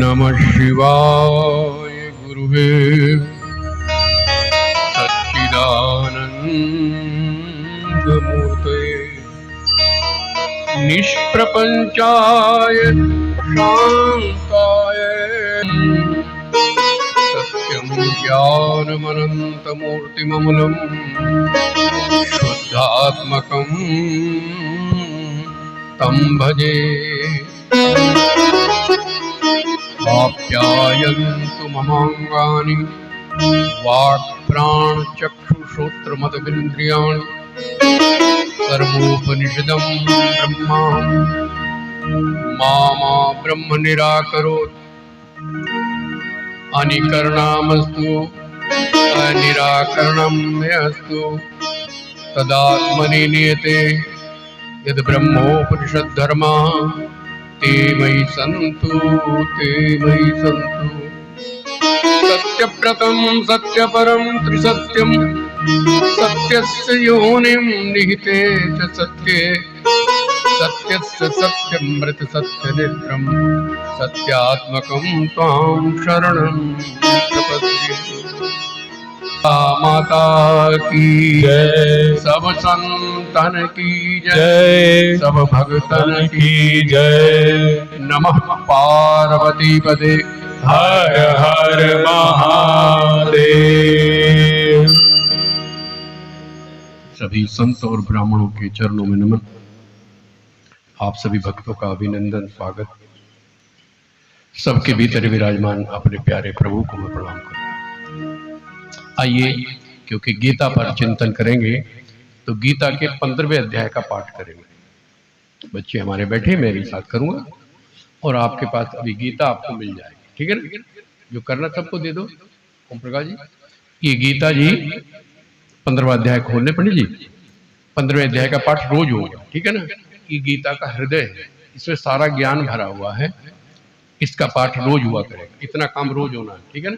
नमः शिवाय गुरुवे सच्चिदानन्दमूर्तये निष्प्रपञ्चाय शान्ताय सत्यं ज्ञानमनन्तमूर्तिममलं शुद्धात्मकं तं भजे। आप्यायन्तु ममाङ्गानि वाक्प्राणचक्षुश्रोत्रमदगिन्द्रियाणि सर्वोपनिषदं ब्रह्मा मामा ब्रह्म निराकरोत् अनिकरणामस्तु अनिराकरणं मे अस्तु तदात्मनि नियते यद् ब्रह्मोपनिषद्धर्मा ते मयि सन्तु सत्यव्रतं सत्यपरं त्रिसत्यं सत्यस्य योनिं निहिते च सत्ये सत्यस्य सत्यमृत सत्यनेत्रं सत्यात्मकं त्वां शरणं प्रपद्ये। माता की जय, सब संतन की जय, सब भक्तन की जय। नमः पार्वती पदे हर हर महादेव। सभी संत और ब्राह्मणों के चरणों में नमन। आप सभी भक्तों का अभिनंदन, स्वागत। सबके भीतर विराजमान अपने प्यारे प्रभु को मैं प्रणाम करता हूँ। आइए, क्योंकि गीता पर चिंतन करेंगे तो गीता के 15वें अध्याय का पाठ करेंगे। बच्चे हमारे बैठे, मैं भी साथ करूंगा और आपके पास अभी गीता आपको मिल जाएगी, ठीक है ना? जो करना सबको दे दो। ओम प्रकाश जी, ये गीता जी 15वां अध्याय खोलने पंडित जी। 15वें अध्याय का पाठ रोज होगा, ठीक है ना? ये गीता का हृदय है, इसमें सारा ज्ञान भरा हुआ है। इसका पाठ रोज हुआ करेगा, इतना काम रोज होना है, ठीक है ना?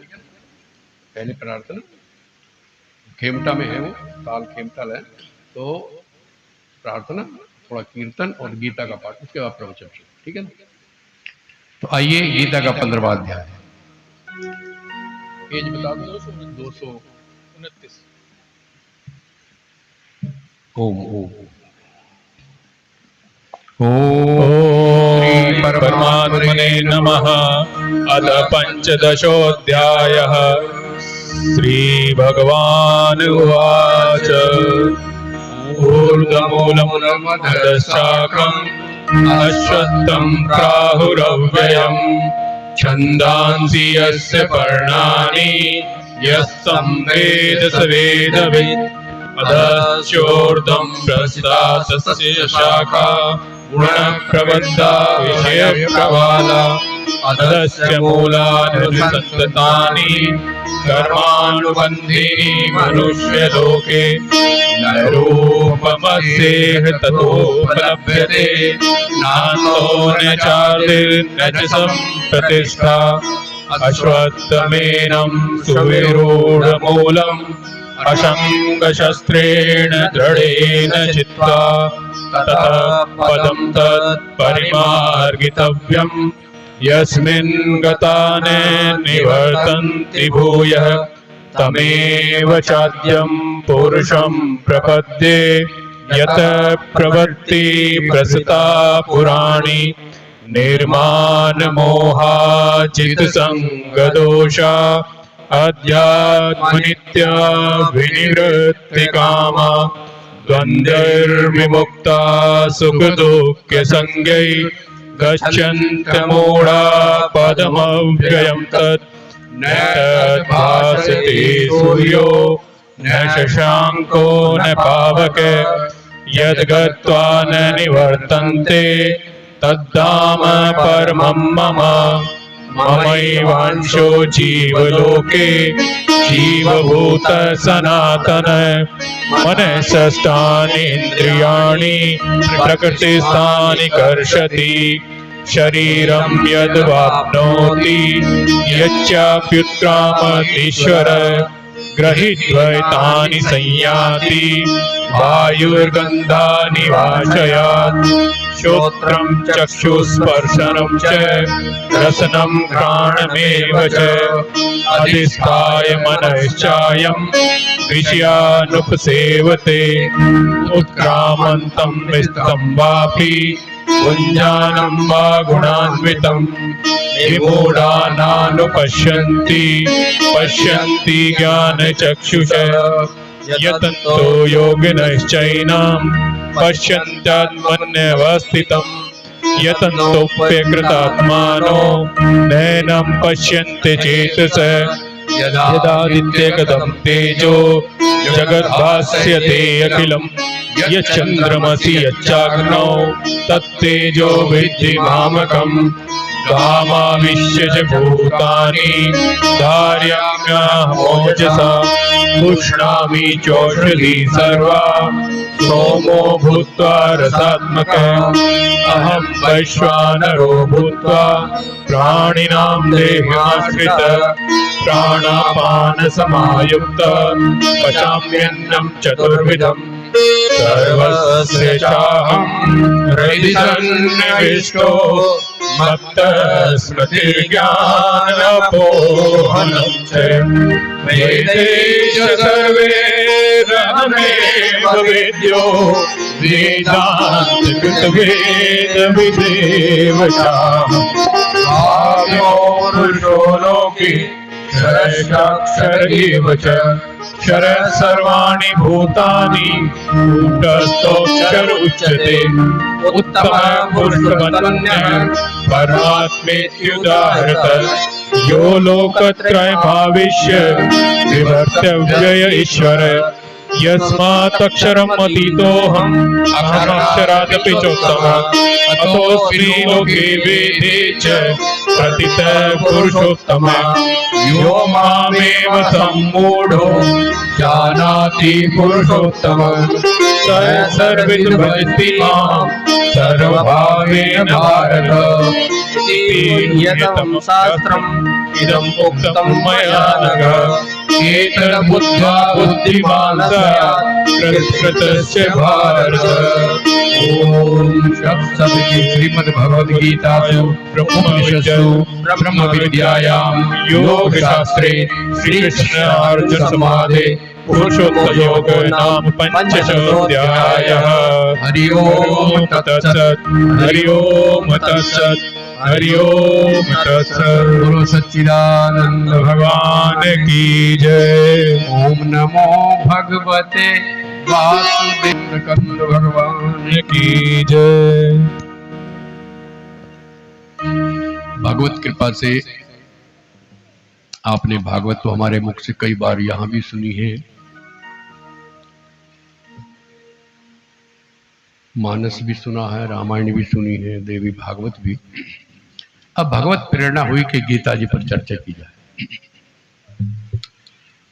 पहले प्रार्थना खेमटा में है, वो ताल खेमटा है, तो प्रार्थना, थोड़ा कीर्तन और गीता का पाठ, उसके बाद प्रवचन, ठीक है ना? तो आइए, गीता का 15वां अध्याय। पेज बता दो। 229। ओम ओम ओम परमात्मने नमः। अथ पंचदशोऽध्यायः। श्रीभगवान् उवाच। ऊर्ध्वमूलमधशाखम् अश्वत्थं प्राहुरव्ययम् छन्दांसि यस्य पर्णानि यस्तं वेद स वेदवित्। अधश्चोर्ध्वं प्रसृता तस्य शाखा गुणप्रवृद्धा विषयप्रवाला। अधश्च मूलानि सन्ततानि कर्मानुबन्धीनि मनुष्यलोके। न रूपमस्येह ततोपलभ्यते नान्तो न चादिर्न च सम्प्रतिष्ठा। अश्वत्थमेनं सुविरूढमूलम् अशङ्गशस्त्रेण दृढेन चित्वा ततः पदं तत्परिमार्गितव्यम् यस्मिन् गता न निवर्तन्ति भूयः। तमेव चाद्यं पुरुषं प्रपद्ये यत प्रवृत्ति प्रसृता पुराणी। निर्मानमोहाजितसङ्गदोषा अध्यात्मनित्या विनिवृत्तिकामा। द्वन्द्वैर्विमुक्ता सुखदुःखसंज्ञै गच्छन्तमूढा पदमव्ययं तत्। न तद्भासते सूर्यो न शशाङ्को न पावक यद्गत्वा न निवर्तन्ते तद्धाम परमं मम। ममैवांशो जीवलोके जीवभूत सनातन। मनसस्तानि इन्द्रियाणि प्रकृतिस्थानि कर्षति। शरीरं यद्वाप्नोति यच्चाप्युत्क्रामतीश्वर। गृहीत्वैतानि संयाति वायुर्गन्धानि वाशयात् श्रोत्रं चक्षुस्पर्शनं च रसनं घ्राणमेव च अधिष्ठाय मनश्चायं विषयानुपसेवते उत्क्रामन्तं विस्तं वापि पुञ्जानं वा गुणान्वितं विमूढानानुपश्यन्ति पश्यन्ति ज्ञानचक्षुषः यतन्तो योगिनश्चैनां पश्यन्त्यात्मन्यवस्थितं यतन्तोऽप्यकृतात्मानो नैनं पश्यन्ति चेतसः यदादित्यगतं तेजो जगद्भास्यते अखिलं यच्चन्द्रमसि यच्चाग्नौ तत्तेजो विद्धि मामकम् गामाविश्य च भूतानि धारयाम्यहमोजसा पुष्णामि चोषधी सर्वा सोमो भूत्वा रसात्मकः अहं वैश्वानरो भूत्वा प्राणिनां देहाश्रितः प्राणापानसमायुक्तः पचाम्यन्नं चतुर्विधम् सर्वस्य चाहं हृदि सन्निविष्टो मत्तः स्मृतिर्ज्ञानपोहनं च वेदे च सर्वैरहमेव वेद्यो वेदान्तकृतवेदविदेव चाहं पुरुषो लोके क्षरश्चाक्षर एव च क्षरः सर्वाणि भूतानि कूटस्थोऽक्षर उच्यते उत्तमः पुरुषोत्तमः परमात्मेत्युदाहृतः यो लोकत्रयमाविश्य विवर्तव्यय ईश्वरः यस्मात्क्षरम् अतीतोऽहम् अहमक्षरादपि चोत्तमः अतोऽस्मि लोके वेदे च प्रतितः पुरुषोत्तमः यो मामेव सम्मूढो जानाति पुरुषोत्तमः स सर्वविद् भजति मां सर्वभावेन भारत नियतं शास्त्रम् इदम् उक्तं मया नघ एतद् बुद्ध्वा बुद्धिमान् स्यात् कृतस्य भारत। ओम श्रीमद्भगवद्गीतासु ब्रह्मविद्यासु ब्रह्मविद्यायां योगशास्त्रे श्रीकृष्णार्जुन संवादे पुरुषोत्तमयोग नाम पंचशोऽध्यायः। हरि ओम तत्सत् हरि ओम तत्सत् हरि ओम तत्सत्। गुरु सच्चिदानंद भगवान की जय। ओम नमो भगवते वासुदेव कंद भगवान की जय। भगवत कृपा से आपने भागवत तो हमारे मुख से कई बार यहां भी सुनी है, मानस भी सुना है, रामायण भी सुनी है, देवी भागवत भी। अब भगवत प्रेरणा हुई कि गीता जी पर चर्चा की जाए,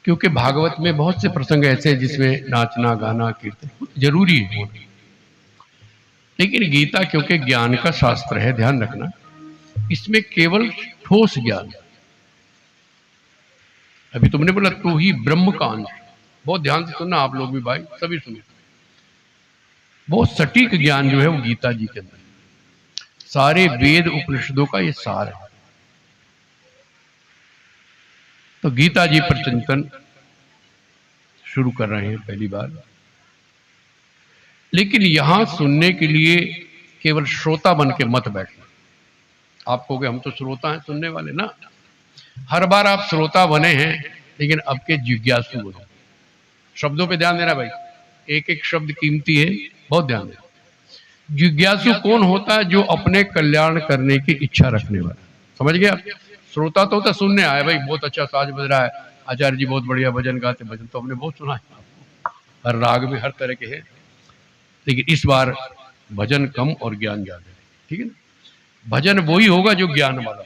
क्योंकि भागवत में बहुत से प्रसंग ऐसे हैं जिसमें नाचना गाना कीर्तन जरूरी है, लेकिन गीता क्योंकि ज्ञान का शास्त्र है, ध्यान रखना, इसमें केवल ठोस ज्ञान। अभी तुमने बोला तू ही ब्रह्म का अंश, बहुत ध्यान से सुनना आप लोग भी भाई, सभी सुनिए। बहुत सटीक ज्ञान जो है वो गीता जी के अंदर, सारे वेद उपनिषदों का ये सार है। तो गीता जी पर चिंतन शुरू कर रहे हैं पहली बार, लेकिन यहां सुनने के लिए केवल श्रोता बन के मत बैठना। आप कहोगे हम तो श्रोता हैं, सुनने वाले ना। हर बार आप श्रोता बने हैं, लेकिन अब के जिज्ञासु बने। शब्दों पे ध्यान देना भाई, एक एक शब्द कीमती है, बहुत ध्यान देना। जिज्ञासु कौन होता है? जो अपने कल्याण करने की इच्छा रखने वाला। समझ गए आप? श्रोता तो होता सुनने आया, भाई बहुत अच्छा साज बज रहा है, आचार्य जी बहुत बढ़िया भजन गाते, भजन तो हमने बहुत सुना है, हर राग में हर तरह के हैं। लेकिन इस बार भजन कम और ज्ञान ज्यादा है, ठीक है ना। भजन वही होगा जो ज्ञान वाला,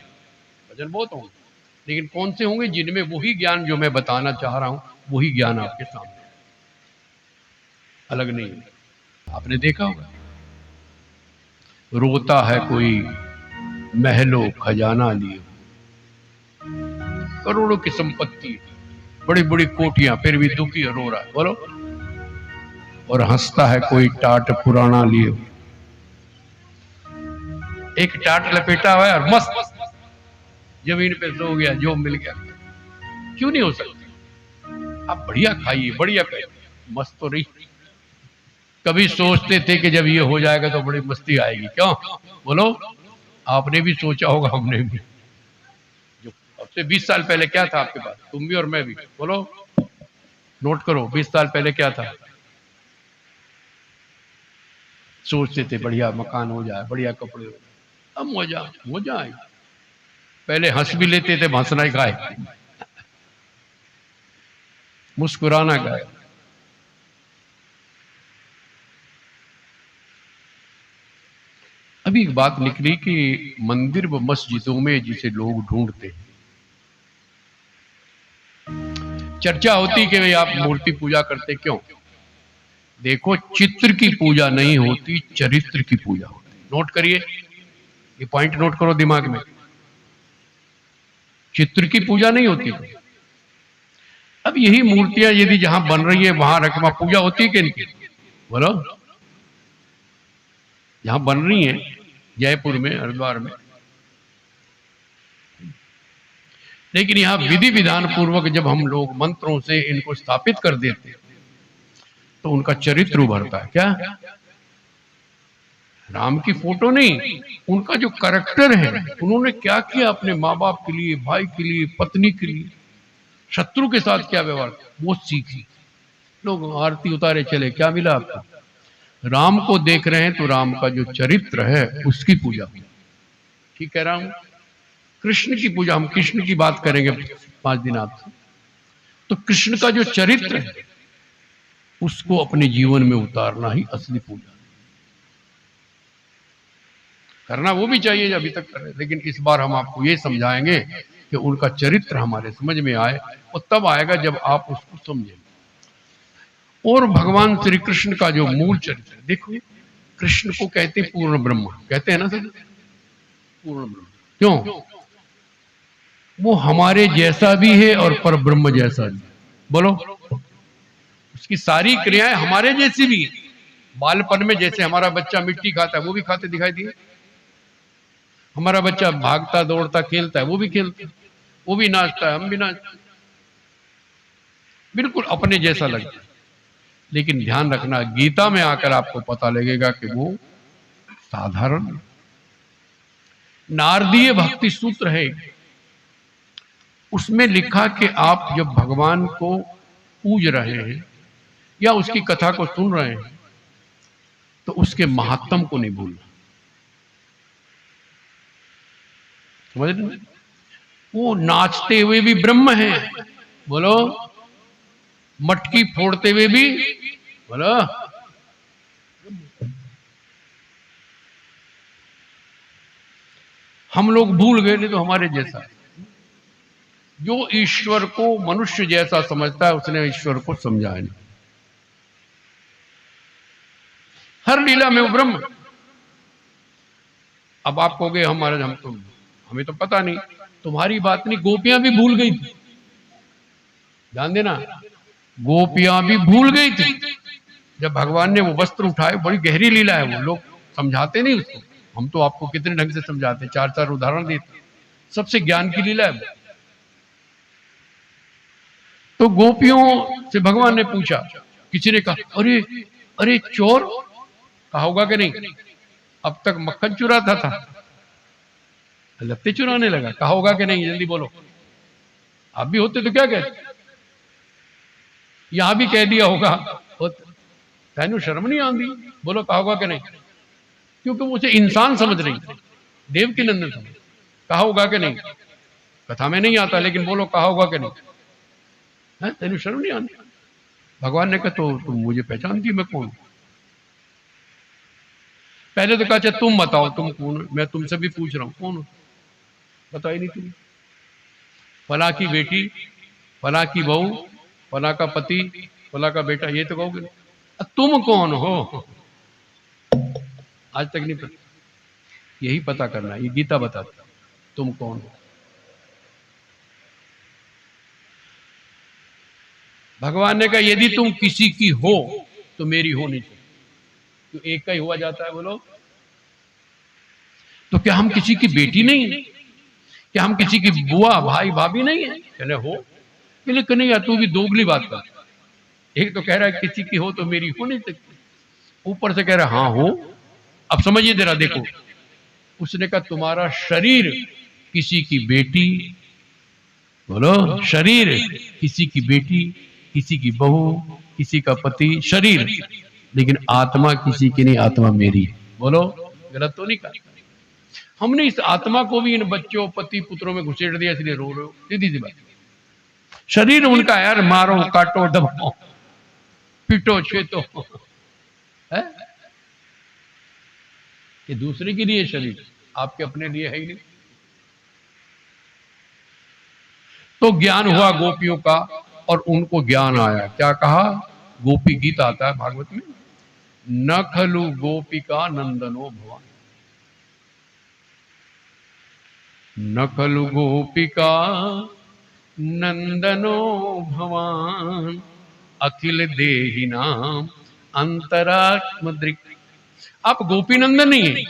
भजन बहुत होंगे, लेकिन कौन से होंगे? जिनमें वही ज्ञान जो मैं बताना चाह रहा हूं, वही ज्ञान आपके सामने, अलग नहीं। आपने देखा होगा, रोता है कोई महलों खजाना लिए, करोड़ों की संपत्ति, बड़ी बड़ी कोठियां, फिर भी दुखी रो रहा है। बोलो, और हंसता है कोई टाट पुराना लिए। एक टाट लपेटा हुआ है और मस्त जमीन पे सो गया, जो मिल गया। क्यों नहीं हो सकती? आप बढ़िया खाइए, बढ़िया खाइए, मस्त तो रही। कभी सोचते थे कि जब ये हो जाएगा तो बड़ी मस्ती आएगी, क्यों? बोलो, आपने भी सोचा होगा, हमने भी। जो अब से 20 साल पहले क्या था आपके पास, तुम भी और मैं भी, बोलो, नोट करो, 20 साल पहले क्या था? सोचते थे बढ़िया मकान हो जाए, बढ़िया कपड़े हो जाए, अब मजा आए। पहले हंस भी लेते थे, हंसना ही खाए, मुस्कुराना गाए। अभी एक बात निकली कि मंदिर व मस्जिदों में जिसे लोग ढूंढते हैं, चर्चा होती कि भाई आप मूर्ति पूजा करते क्यों? देखो, चित्र की पूजा नहीं होती, चरित्र की पूजा होती। नोट करिए, ये पॉइंट नोट करो दिमाग में। चित्र की पूजा नहीं होती। अब यही मूर्तियां यदि जहां बन रही है वहां रखवा पूजा होती है कि इनकी? बोलो, जहां बन रही है जयपुर में, हरिद्वार में, लेकिन यहां विधि विधान पूर्वक जब हम लोग मंत्रों से इनको स्थापित कर देते हैं तो उनका चरित्र उभरता है। क्या? राम की फोटो नहीं, उनका जो करैक्टर है, उन्होंने क्या किया अपने माँ बाप के लिए, भाई के लिए, पत्नी के लिए, शत्रु के साथ क्या व्यवहार, वो सीखी। लोग आरती उतारे चले, क्या मिला आपको? राम को देख रहे हैं तो राम का जो चरित्र है उसकी पूजा। ठीक कह रहा हूं? कृष्ण की पूजा, हम कृष्ण की बात करेंगे 5 दिन आपसे, तो कृष्ण का जो चरित्र है उसको अपने जीवन में उतारना ही असली पूजा। करना वो भी चाहिए जो अभी तक कर रहे, लेकिन इस बार हम आपको ये समझाएंगे कि उनका चरित्र हमारे समझ में आए, और तब आएगा जब आप उसको समझेंगे। और भगवान श्री कृष्ण का जो मूल चरित्र, देखो, कृष्ण को कहते हैं पूर्ण ब्रह्म, कहते हैं ना सर, पूर्ण ब्रह्म। क्यों? वो हमारे जैसा भी है और पर ब्रह्म जैसा भी। बोलो, उसकी सारी क्रियाएं हमारे जैसी भी। बालपन में जैसे हमारा बच्चा मिट्टी खाता है वो भी खाते दिखाई दिए, हमारा बच्चा भागता दौड़ता खेलता है वो भी खेलता है, वो भी नाचता है, हम भी नाचते हैं, बिल्कुल अपने जैसा लगता है। लेकिन ध्यान रखना, गीता में आकर आपको पता लगेगा कि वो साधारण नारदीय भक्ति सूत्र है, उसमें लिखा कि आप जब भगवान को पूज रहे हैं या उसकी कथा को सुन रहे हैं तो उसके महात्म को नहीं भूलना। समझ रहे? वो नाचते हुए भी ब्रह्म है, बोलो, मटकी फोड़ते हुए भी, बोलो, हम लोग भूल गए, नहीं तो हमारे जैसा। जो ईश्वर को मनुष्य जैसा समझता है उसने ईश्वर को समझा नहीं। हर लीला में वो ब्रह्म। अब आप कहोगे हमारे, हम तो, हमें तो पता नहीं। तुम्हारी बात नहीं, गोपियां भी भूल गई थी, ध्यान देना, गोपियां भी भूल गई थी जब भगवान ने वो वस्त्र उठाए। बड़ी गहरी लीला है वो, लोग समझाते नहीं उसको, हम तो आपको कितने ढंग से समझाते, 4-4 उदाहरण देते, सबसे ज्ञान की लीला है। तो गोपियों से भगवान ने पूछा, किसी ने कहा अरे अरे चोर, कहा होगा कि नहीं, अब तक मक्खन चुराता था लत्ते चुराने लगा, कहा होगा कि नहीं, जल्दी बोलो। आप भी होते तो क्या कहते? यहां भी कह दिया होगा, तैनू शर्म नहीं आती, बोलो, कहा होगा कि नहीं? क्योंकि मुझे इंसान समझ रही, देव की नंदन समझ, कहा होगा कि नहीं? कथा में नहीं आता, लेकिन बोलो, कहा होगा कि नहीं? है, तैनू शर्म नहीं आती? भगवान ने कहा तो तुम मुझे पहचानती मैं कौन? पहले तो कहा अच्छा तुम बताओ तुम कौन? मैं तुमसे भी पूछ रहा हूं कौन? बता ही नहीं तुम। फला की बेटी, फला की बहू, फला का पति, फला का बेटा, ये तो कहोगे। तुम कौन हो आज तक नहीं पता। यही पता करना, ये गीता बताती तुम कौन हो। भगवान ने कहा यदि तुम किसी की हो तो मेरी हो नहीं सकती, तो एक का ही हुआ जाता है। बोलो, तो क्या हम किसी की बेटी नहीं है? क्या हम किसी की बुआ भाई भाभी नहीं है? कहने हो, लेकिन नहीं यार, तू भी दोगली बात कर। एक तो कह रहा है किसी की हो तो मेरी हो नहीं सकती, ऊपर से कह रहा है हाँ हो। अब समझिए जरा, देखो, उसने कहा तुम्हारा शरीर किसी की बेटी, बोलो, शरीर किसी की बेटी, किसी की बहू, किसी का पति, शरीर, लेकिन आत्मा किसी की नहीं, आत्मा मेरी है। बोलो, गलत तो नहीं कहा? हमने इस आत्मा को भी इन बच्चों पति पुत्रों में घुसेड़ दिया, इसलिए रो रहे हो। सीधी सी बात। शरीर उनका यार, मारो काटो दबाओ पीटो छेतो है, ये दूसरे के लिए शरीर, आपके अपने लिए है ही नहीं। तो ज्ञान हुआ गोपियों का, और उनको ज्ञान आया। क्या कहा? गोपी गीत आता है भागवत में, न खलु गोपिका नंदनो भवान, न खलु गोपिका नंदनो भवान, अखिल देहि नाम अंतरात्म दृक्। आप गोपी नंदन नहीं है,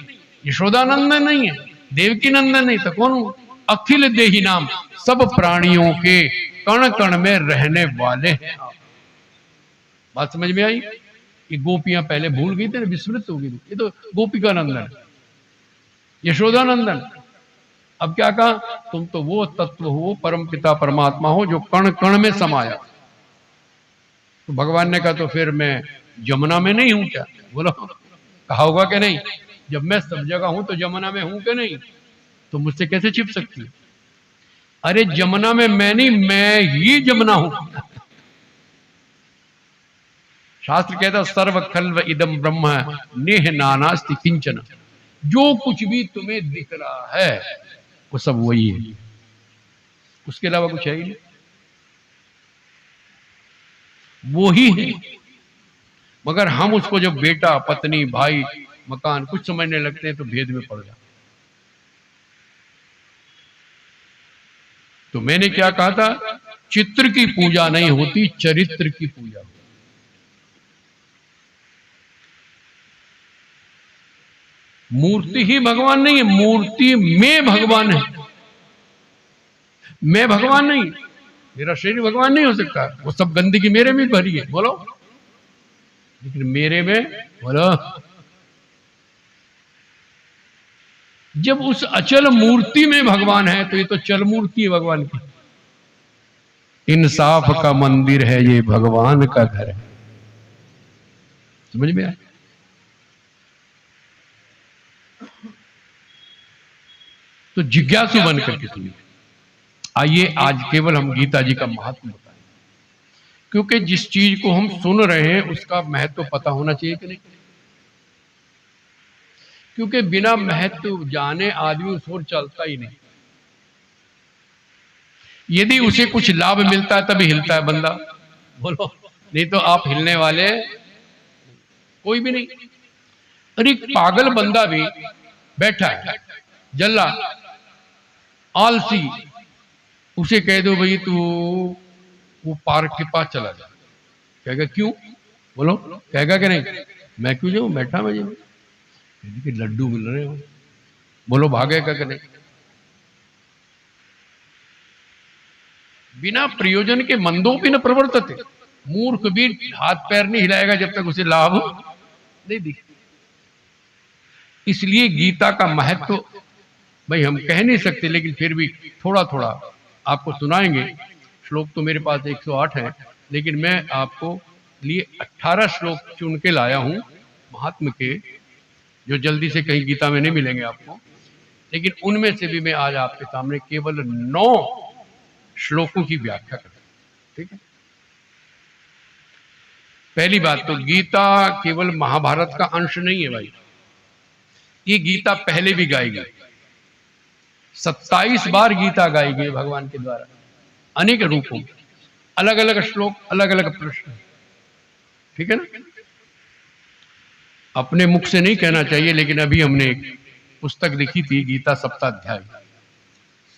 यशोदा नंदन नहीं है, देवकी नंदन नहीं, तो कौन हो? अखिल देहि नाम, सब प्राणियों के कण कण में रहने वाले हैं आप। बात समझ में आई? ये गोपियां पहले भूल गई थी ना, विस्मृत हो गई थी। ये तो गोपिका नंदन, यशोदा नंदन। अब क्या कहा? तुम तो वो तत्व हो, परम पिता परमात्मा हो, जो कण कण में समाया। तो भगवान ने कहा तो फिर मैं जमुना में नहीं हूं क्या? बोलो, कहा होगा कि नहीं? जब मैं सब जगह हूं तो जमुना में हूं कि नहीं? तो मुझसे कैसे छिप सकती है? अरे जमुना में मैं नहीं, मैं ही जमुना हूं। शास्त्र कहता सर्व खल्व इदम ब्रह्म नेह नानास्ति किंचन। जो कुछ भी तुम्हें दिख रहा है वो सब वही है, उसके अलावा कुछ है ही नहीं, वो ही है। मगर हम उसको जब बेटा पत्नी भाई मकान कुछ समझने लगते हैं तो भेद में पड़ जाते। तो मैंने क्या कहा था? चित्र की पूजा नहीं होती, चरित्र की पूजा होती। मूर्ति ही भगवान नहीं है, मूर्ति में भगवान है। मैं भगवान नहीं, मेरा शरीर भगवान नहीं हो सकता। वो सब गंदगी मेरे में भरी है, बोलो, लेकिन मेरे में, बोलो, जब उस अचल मूर्ति में भगवान है तो ये तो चल मूर्ति है भगवान की। इंसाफ का मंदिर है ये, भगवान का घर है। समझ में आया? तो जिज्ञासु बनकर के सुनिए। आइए आज केवल हम गीता जी का महत्व बताएं, क्योंकि जिस चीज को हम सुन रहे हैं उसका महत्व पता होना चाहिए कि नहीं? क्योंकि बिना महत्व जाने आदमी उस ओर चलता ही नहीं। यदि उसे कुछ लाभ मिलता है तभी हिलता है बंदा, बोलो, नहीं तो आप हिलने वाले कोई भी नहीं। अरे पागल बंदा भी बैठा है, जल्ला आलसी, उसे कह दो भाई तू वो पार्क के पास चला जा, कहेगा क्यों? बोलो, कहेगा कि नहीं? मैं क्यों जाऊं, बैठा मैं जाऊं, लड्डू मिल रहे हो, बोलो भागेगा कि नहीं? बिना प्रयोजन के मंदों भी न प्रवर्तते, मूर्ख भी हाथ पैर नहीं हिलाएगा जब तक उसे लाभ नहीं दिखे। इसलिए गीता का महत्व भाई हम कह नहीं सकते, लेकिन फिर भी थोड़ा थोड़ा आपको सुनाएंगे। श्लोक तो मेरे पास 108 है, लेकिन मैं आपको लिए 18 श्लोक चुन के लाया हूं महात्मा के, जो जल्दी से कहीं गीता में नहीं मिलेंगे आपको। लेकिन उनमें से भी मैं आज आपके सामने केवल 9 श्लोकों की व्याख्या करूं, ठीक है? पहली बात तो गीता केवल महाभारत का अंश नहीं है भाई, ये गीता पहले भी गाई गई, 27 बार गीता गाई गई भगवान के द्वारा, अनेक रूपों में, अलग अलग श्लोक, अलग अलग प्रश्न, ठीक है ना? अपने मुख से नहीं कहना चाहिए, लेकिन अभी हमने एक पुस्तक लिखी थी गीता सप्ताध्याय,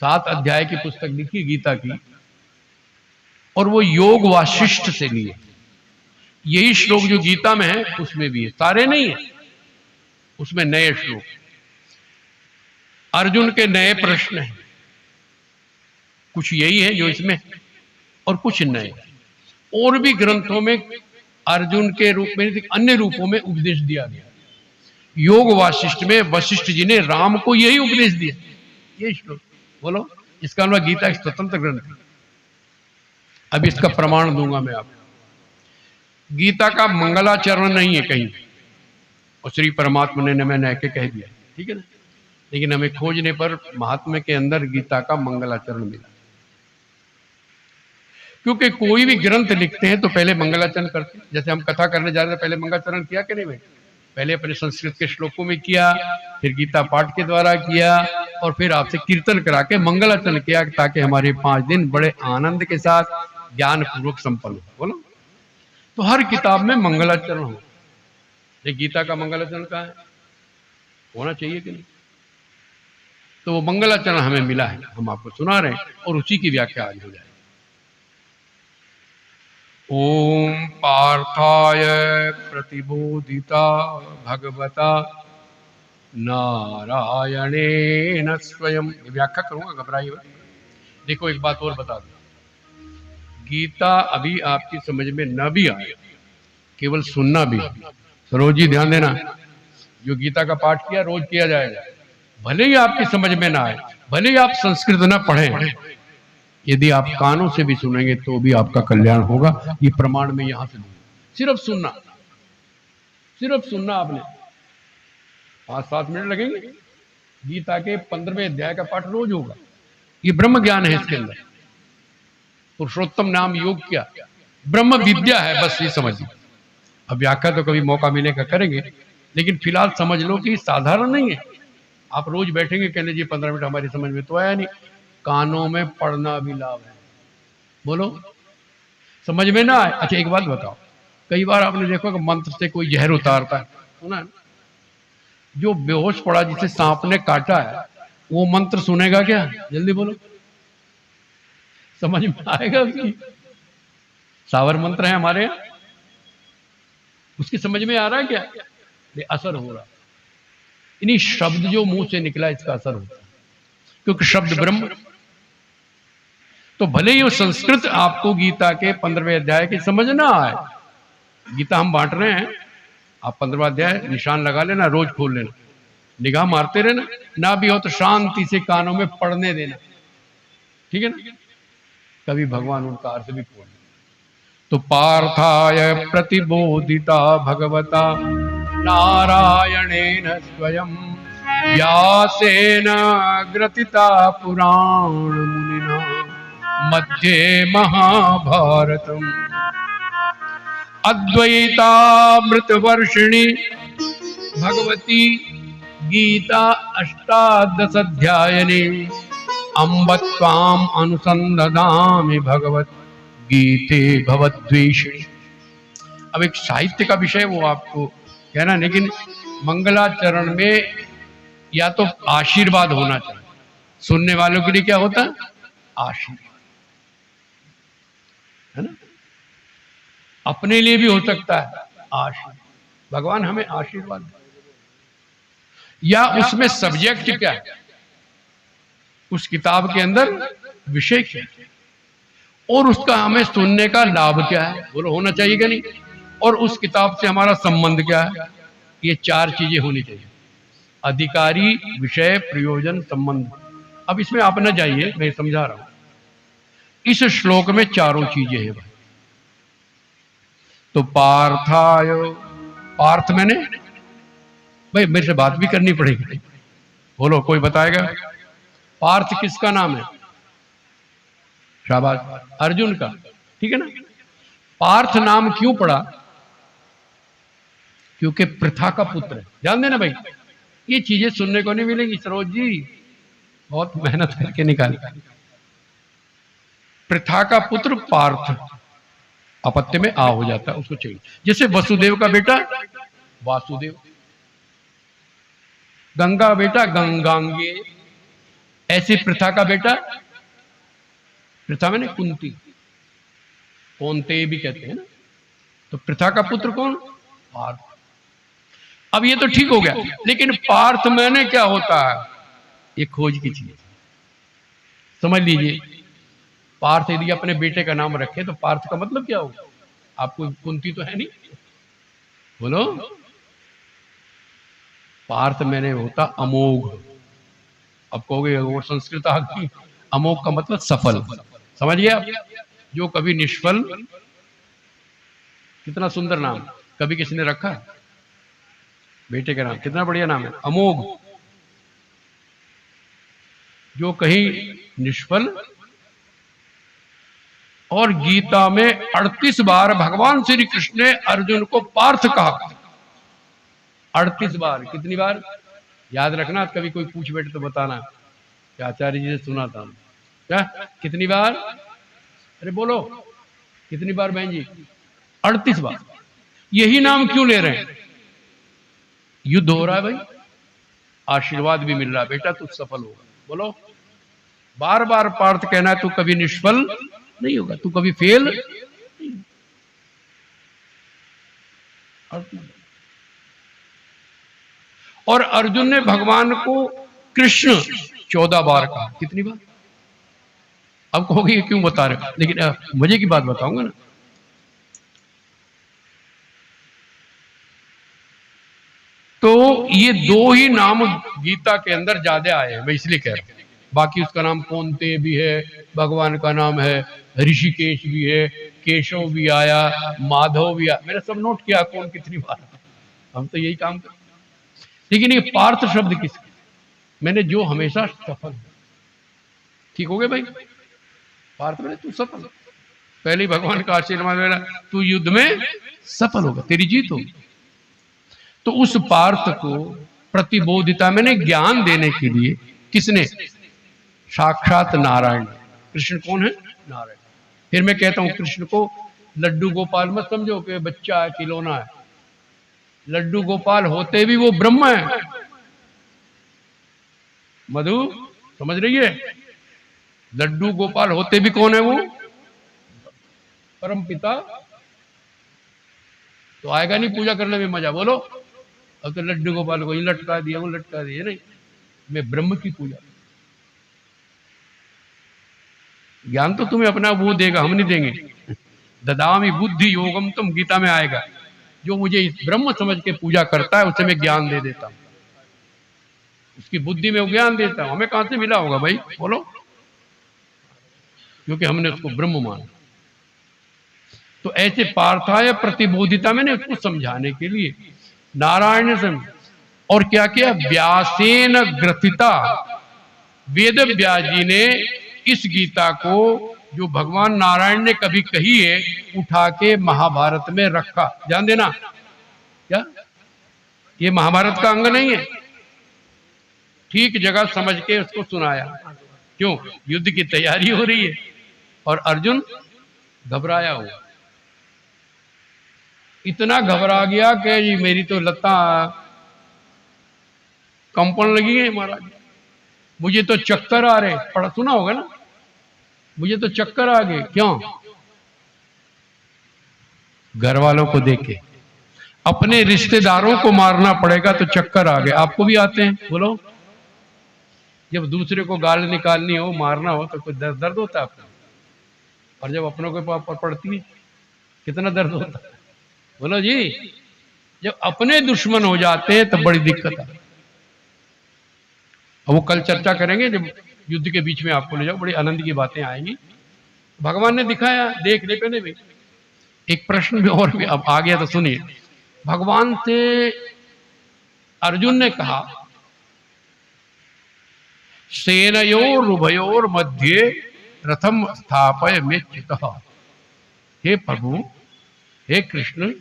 7 अध्याय की पुस्तक लिखी गीता की, और वो योग वाशिष्ठ से लिए। यही श्लोक जो गीता में है उसमें भी है, सारे नहीं है, उसमें नए श्लोक, अर्जुन के नए प्रश्न हैं, कुछ यही है जो इसमें, और कुछ नए। और भी ग्रंथों में अर्जुन के रूप में अन्य रूपों में उपदेश दिया गया। योग वासिष्ठ में वशिष्ठ जी ने राम को यही उपदेश दिया, ये श्लोक। बोलो, इसका मतलब गीता एक स्वतंत्र ग्रंथ है। अब इसका प्रमाण दूंगा मैं आपको। गीता का मंगलाचरण नहीं है कहीं, और श्री परमात्मा ने मैंने कह दिया, ठीक है ना, लेकिन हमें खोजने पर महात्मा के अंदर गीता का मंगलाचरण मिला। क्योंकि कोई भी ग्रंथ लिखते हैं तो पहले मंगलाचरण करते हैं। जैसे हम कथा करने जा रहे थे, पहले मंगलाचरण किया कि नहीं भाई? पहले अपने संस्कृत के श्लोकों में किया, फिर गीता पाठ के द्वारा किया, और फिर आपसे कीर्तन करा के मंगलाचरण किया, ताकि हमारे 5 दिन बड़े आनंद के साथ ज्ञान पूर्वक संपन्न हो। बोलो, तो हर किताब में मंगलाचरण हो। ये गीता का मंगलाचरण कहाँ है? होना चाहिए कि नहीं? तो वो मंगलाचरण हमें मिला है, हम आपको सुना रहे हैं, और उसी की व्याख्या आज हो जाए। ओम पार्थाय प्रतिबोधिता भगवता नारायणेन स्वयं। व्याख्या करूंगा, घबराइए मत। देखो, एक बात और बता दूं, गीता अभी आपकी समझ में न भी आए, केवल सुनना भी। सरोज जी ध्यान देना, जो गीता का पाठ किया रोज किया जाएगा, भले ही आपकी समझ में ना आए, भले ही आप संस्कृत न पढ़ें, यदि आप कानों से भी सुनेंगे तो भी आपका कल्याण होगा। ये प्रमाण में यहां से दूंगा। सिर्फ सुनना, सिर्फ सुनना। आपने 5-7 मिनट लगेंगे। गीता के 15वें अध्याय का पाठ रोज होगा। ये ब्रह्म ज्ञान है, इसके अंदर पुरुषोत्तम नाम योग क्या, ब्रह्म विद्या है, बस ये समझिए। अब व्याख्या तो कभी मौका मिलेगा करेंगे, लेकिन फिलहाल समझ लो कि साधारण नहीं है। आप रोज बैठेंगे, कहने जी 15 मिनट हमारी समझ में तो आया नहीं, कानों में पढ़ना भी लाभ है। बोलो, समझ में ना आए? अच्छा, एक बात बताओ, कई बार आपने देखा कि मंत्र से कोई जहर उतारता है, सुना है? जो बेहोश पड़ा, जिसे सांप ने काटा है, वो मंत्र सुनेगा क्या? जल्दी बोलो, समझ में आएगा उसकी? सावर मंत्र है हमारे यहाँ, उसकी समझ में आ रहा है क्या? ये असर हो रहा। इन्हीं शब्द जो मुंह से निकला, इसका असर होता है, क्योंकि शब्द ब्रह्म। तो भले ही वो संस्कृत आपको गीता के 15वें अध्याय की समझ ना आए, गीता हम बांट रहे हैं, आप 15वां अध्याय निशान लगा लेना, रोज खोल लेना, निगाह मारते रहना, ना भी हो तो शांति से कानों में पढ़ने देना, ठीक है ना? कभी भगवान उनका अर्थ भी खोल। तो पार्थाय प्रतिबोधिता भगवता नारायणेन स्वयं व्यासेन ग्रथिता पुराण मुनिना मध्ये महाभारतम् अद्वैतामृतवर्षिणी भगवती गीता 18 अध्यायिनी अम्ब त्वाम् अनुसंदधामि भगवत गीते भवद्वेषिणी। अब एक साहित्य का विषय वो आपको कहना, लेकिन मंगलाचरण में या तो आशीर्वाद होना चाहिए, सुनने वालों के लिए क्या होता है? आशीर्वाद, है ना? अपने लिए भी हो सकता है आशीर्वाद, भगवान हमें आशीर्वाद दे। या उसमें सब्जेक्ट क्या है, उस किताब के अंदर विषय क्या है, और उसका हमें सुनने का लाभ क्या है, बोलो होना चाहिए क्या नहीं? और उस किताब से हमारा संबंध क्या है? ये 4 चीजें होनी चाहिए, अधिकारी, विषय, प्रयोजन, संबंध। अब इसमें आप न जाइए, मैं समझा रहा हूं। इस श्लोक में 4 चीजें हैं भाई। तो पार्थाय, पार्थ मैंने, भाई मेरे से बात भी करनी पड़ेगी, बोलो कोई बताएगा? पार्थ किसका नाम है? शाबाश, अर्जुन का, ठीक है ना? पार्थ नाम क्यों पड़ा? क्योंकि पृथा का पुत्र है। ध्यान देना भाई, ये चीजें सुनने को नहीं मिलेंगी। सरोज जी बहुत मेहनत करके निकाली। पृथा का पुत्र पार्थ, अपत्य में आ हो जाता है, उसको चाहिए। जैसे वसुदेव का बेटा वासुदेव, गंगा का बेटा गंगांगे, ऐसे पृथा का बेटा, पृथा मैंने कुंती, कौनते भी कहते हैं ना, तो पृथा का पुत्र कौन? पार्थ। अब ये तो ठीक हो गया, लेकिन पार्थ मैंने क्या होता है, ये खोज की चीज समझ लीजिए। पार्थ यदि अपने बेटे का नाम रखे तो पार्थ का मतलब क्या होगा? आपको कुंती तो है नहीं, बोलो। पार्थ मैंने होता अमोघ। अब कहोगे वो संस्कृत आ गई, अमोघ का मतलब सफल, समझ गए आप? जो कभी निष्फल, कितना सुंदर नाम, कभी किसी ने रखा बेटे का नाम, कितना बढ़िया नाम है, अमोघ। जो कहीं निष्फल। और गीता में 38 बार भगवान श्री कृष्ण ने अर्जुन को पार्थ कहा, 38 बार। कितनी बार याद रखना, कभी कोई पूछ बैठे तो बताना कि आचार्य जी से सुना था क्या, कितनी बार? अरे बोलो कितनी बार बहन जी? 38 बार। यही नाम क्यों ले रहे हैं? युद्ध हो रहा है भाई, आशीर्वाद भी मिल रहा है, बेटा तू सफल होगा। बोलो, बार बार पार्थ कहना है, तू कभी निष्फल नहीं होगा, तू कभी फेल नहीं। और अर्जुन ने भगवान को कृष्ण 14 बार कहा। कितनी बार? अब कहोगे ये क्यों बता रहे, लेकिन मजे की बात बताऊंगा ना। तो ये दो ही नाम गीता के अंदर ज्यादा आए हैं, मैं इसलिए कह रहा हूं। बाकी उसका नाम कौनते भी है, भगवान का नाम है ऋषिकेश भी है, केशव भी आया, माधव भी आया, मैंने सब नोट किया कौन कितनी बार। हम तो यही काम करते। लेकिन ये पार्थ शब्द किस, मैंने जो हमेशा सफल, ठीक हो गए भाई? पार्थ मैंने तू सफल, पहले ही भगवान का आशीर्वाद मेरा, तू युद्ध में सफल होगा, तेरी जीत होगी। तो उस पार्थ को प्रतिबोधिता मैंने ज्ञान देने के लिए किसने? साक्षात नारायण। कृष्ण कौन है? नारायण। फिर मैं कहता हूं कृष्ण को लड्डू गोपाल मत समझो कि बच्चा है, खिलौना है। लड्डू गोपाल होते भी वो ब्रह्म है। मधु समझ रही है? लड्डू गोपाल होते भी कौन है? वो परम पिता। तो आएगा नहीं पूजा करने में मजा? बोलो। अब तो लड्डू गोपाल को ये लटका दिया, वो लटका दिया, नहीं, मैं ब्रह्म की पूजा। ज्ञान तो तुम्हें अपना वो देगा, हम नहीं देंगे। ददामी बुद्धि योगम, तुम गीता में आएगा। जो मुझे इस ब्रह्म समझ के पूजा करता है उसे मैं ज्ञान दे देता हूं, उसकी बुद्धि में वो ज्ञान देता हूं। हमें कहां से मिला होगा भाई? बोलो। क्योंकि हमने उसको ब्रह्म माना। तो ऐसे पार्थाय प्रतिबोधिता मैंने उसको समझाने के लिए नारायण से, और क्या किया? व्यासेन ग्रथिता, वेद व्यास जी ने इस गीता को जो भगवान नारायण ने कभी कही है, उठा के महाभारत में रखा। ध्यान देना, क्या ये महाभारत का अंग नहीं है? ठीक जगह समझ के उसको सुनाया। क्यों? युद्ध की तैयारी हो रही है और अर्जुन घबराया हुआ, इतना घबरा गया कि जी मेरी तो लत्ता कंपन लगी है महाराज, मुझे तो चक्कर आ रहे। पढ़ा सुना होगा ना, मुझे तो चक्कर आ गए। क्यों? घर वालों को देख के, अपने रिश्तेदारों को मारना पड़ेगा तो चक्कर आ गए। आपको भी आते हैं? बोलो। जब दूसरे को गाल निकालनी हो, मारना हो, तो कुछ दर्द होता है आपको, और जब अपनों के पास पड़ती है कितना दर्द होता है? बोलो जी। जब अपने दुश्मन हो जाते हैं तब बड़ी दिक्कत है। वो कल चर्चा करेंगे, जब युद्ध के बीच में आपको ले जाओ, बड़ी आनंद की बातें आएंगी। भगवान ने दिखाया देखने पे नहीं। एक प्रश्न भी और भी अब आ गया, तो सुनिए। भगवान से अर्जुन ने कहा, सेनयोर उभयोर मध्य रथम स्थापय में चितः। हे प्रभु, हे कृष्ण,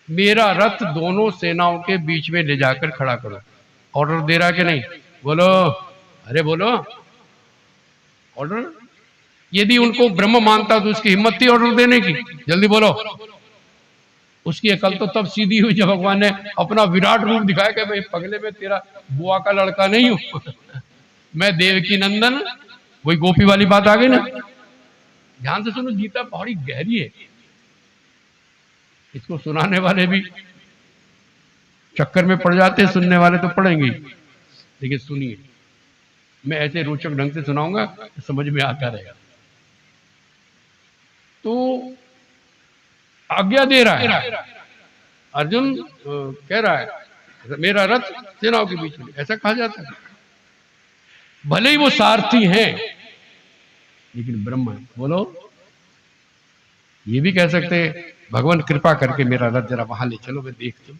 मेरा रथ दोनों सेनाओं के बीच में ले जाकर खड़ा करो। ऑर्डर दे रहा कि नहीं? बोलो, अरे बोलो। ऑर्डर, यदि उनको ब्रह्म मानता तो उसकी हिम्मत थी ऑर्डर देने की? जल्दी बोलो। उसकी अकल तो तब सीधी हुई जब भगवान ने अपना विराट रूप दिखाया कि भाई पगले में तेरा बुआ का लड़का नहीं हूं, मैं देवकी नंदन। वही गोपी वाली बात आ गई ना। ध्यान से सुनो, गीता बड़ी गहरी है। इसको सुनाने वाले भी चक्कर में पड़ जाते हैं, सुनने वाले तो पढ़ेंगे। लेकिन सुनिए, मैं ऐसे रोचक ढंग से सुनाऊंगा तो समझ में आता रहेगा। तो आज्ञा दे रहा है अर्जुन, कह रहा है मेरा रथ सेनाओं के बीच में, ऐसा कहा जाता है। भले ही वो सारथी हैं लेकिन ब्रह्म है। बोलो, ये भी कह सकते हैं भगवान कृपा करके मेरा रथ जरा वहां ले चलो, मैं देखता हूं।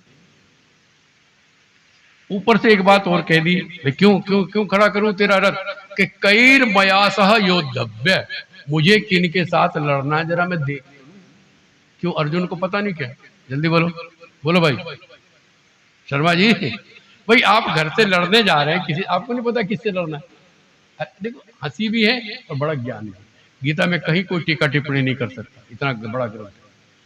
ऊपर से एक बात और कह दी, मैं क्यों क्यों क्यों खड़ा करूं तेरा रथ, कि कैर मयासह योद्धव्य, मुझे किन के साथ लड़ना है जरा मैं देख। क्यों अर्जुन को पता नहीं क्या? जल्दी बोलो, बोलो भाई शर्मा जी, भाई आप घर से लड़ने जा रहे हैं, किसी आपको नहीं पता किससे लड़ना है। देखो हंसी भी है और बड़ा ज्ञान भी। गीता में कहीं कोई टीका टिप्पणी नहीं कर सकता, इतना बड़ा ग्रंथ है।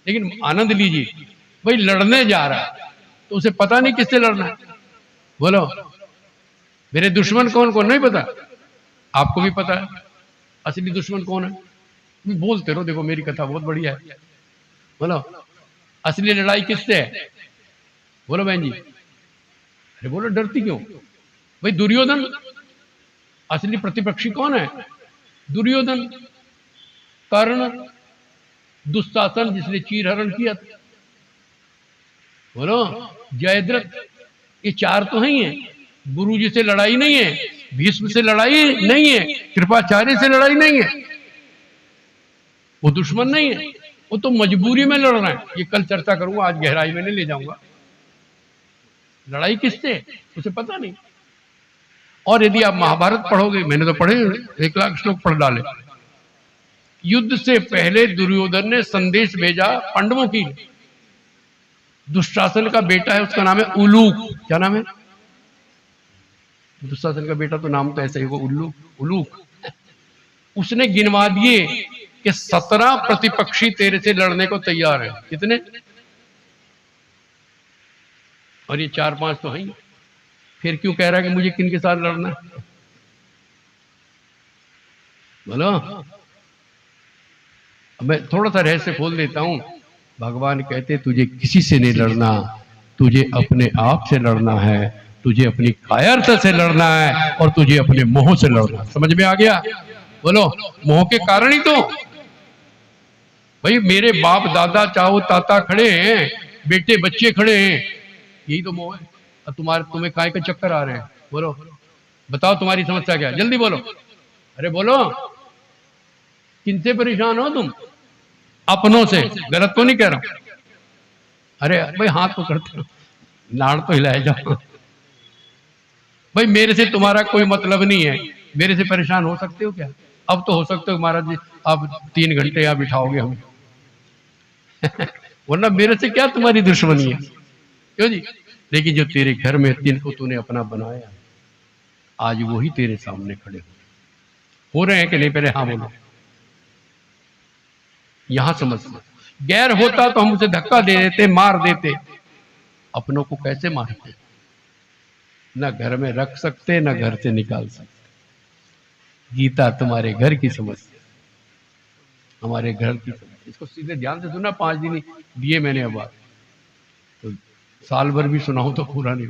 लेकिन आनंद लीजिए, भाई लड़ने जा रहा है तो उसे पता नहीं किससे लड़ना है। बोलो, मेरे दुश्मन कौन कौन नहीं पता? आपको भी पता है असली दुश्मन कौन है। तुम बोलते रहो, देखो मेरी कथा बहुत बढ़िया है। बोलो, असली लड़ाई किससे है? बोलो बहन जी। अरे बोलो, डरती क्यों? भाई दुर्योधन असली प्रतिपक्षी कौन है? दुर्योधन, कर्ण, दुशासन जिसने चीरहरण किया था, बोलो जयद्रथ, ये चार तो ही है। गुरु जी से लड़ाई नहीं है, भीष्म से लड़ाई नहीं है, कृपाचार्य से लड़ाई नहीं है, वो दुश्मन नहीं है, वो तो मजबूरी में लड़ रहा है। ये कल चर्चा करूंगा, आज गहराई में नहीं ले जाऊंगा। लड़ाई किससे उसे पता नहीं। और यदि आप महाभारत पढ़ोगे, मैंने तो पढ़े 1 लाख श्लोक पढ़ डाले। युद्ध से पहले दुर्योधन ने संदेश भेजा पांडवों की। दुशासन का बेटा है, उसका नाम है उलूक। क्या नाम है? दुशासन का बेटा तो नाम तो ऐसा ही होगा, उल्लूक। उलूक उसने गिनवा दिए कि 17 प्रतिपक्षी तेरे से लड़ने को तैयार है। कितने? और ये 4-5 तो हैं। फिर क्यों कह रहा है कि मुझे किन के साथ लड़ना है? बोलो, मैं थोड़ा सा रहस्य खोल देता हूं। भगवान कहते तुझे किसी से नहीं लड़ना, तुझे अपने आप से लड़ना है, तुझे अपनी कायरता से लड़ना है, और तुझे अपने मोह से लड़ना। समझ में आ गया? बोलो, मोह के कारण ही तो भाई मेरे बाप दादा चाहो ताता खड़े हैं, बेटे बच्चे खड़े हैं, यही तो मोह है। और तुम्हें काय के चक्कर आ रहे हैं। बोलो, बताओ तुम्हारी समस्या क्या है? जल्दी बोलो। अरे बोलो, किनसे परेशान हो तुम? अपनों से। गलत तो नहीं कह रहा हूं? अरे भाई हाथ तो करते हो, लाड़ तो हिलाए जाओ। भाई मेरे से तुम्हारा कोई मतलब नहीं है, मेरे से परेशान हो सकते हो क्या? अब तो हो सकते हो महाराज जी, आप 3 घंटे यहाँ बिठाओगे हम। वरना मेरे से क्या तुम्हारी दुश्मनी है? क्यों जी? लेकिन जो तेरे घर में जिनको तूने अपना बनाया, आज वही तेरे सामने खड़े हो रहे हैं कि नहीं? पहले हाँ बोलो। यहां समझ, गैर होता तो हम उसे धक्का दे देते, मार देते। अपनों को कैसे मारते? ना घर में रख सकते, ना घर से निकाल सकते। गीता तुम्हारे घर की समस्या, हमारे घर की समस्या। इसको सीधे ध्यान से सुना। 5 दिन दिए मैंने, अब तो साल भर भी सुनाऊं तो पूरा नहीं।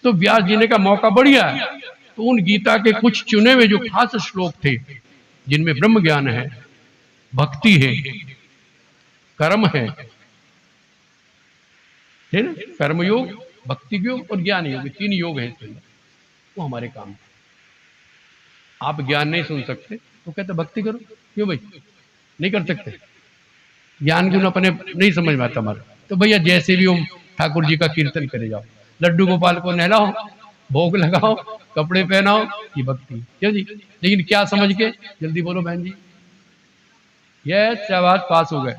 तो व्यास जीने का मौका बढ़िया है। तो उन गीता के कुछ चुने हुए जो खास श्लोक थे, जिनमें ब्रह्म ज्ञान है, भक्ति है, कर्म है, कर्म योग, भक्ति योग और ज्ञान योग, 3 योग है इसमें। वो हमारे काम। आप ज्ञान नहीं सुन सकते तो कहते भक्ति करो। क्यों भाई नहीं कर सकते? ज्ञान क्यों अपने नहीं समझ में आता हमारा? तो भैया जैसे भी हो ठाकुर जी का कीर्तन करे जाओ, लड्डू गोपाल को नहलाओ, भोग लगाओ, कपड़े पहनाओ, ये भक्ति। क्यों जी? लेकिन क्या समझ के? जल्दी बोलो बहन जी। ये शाबाश, पास हो गए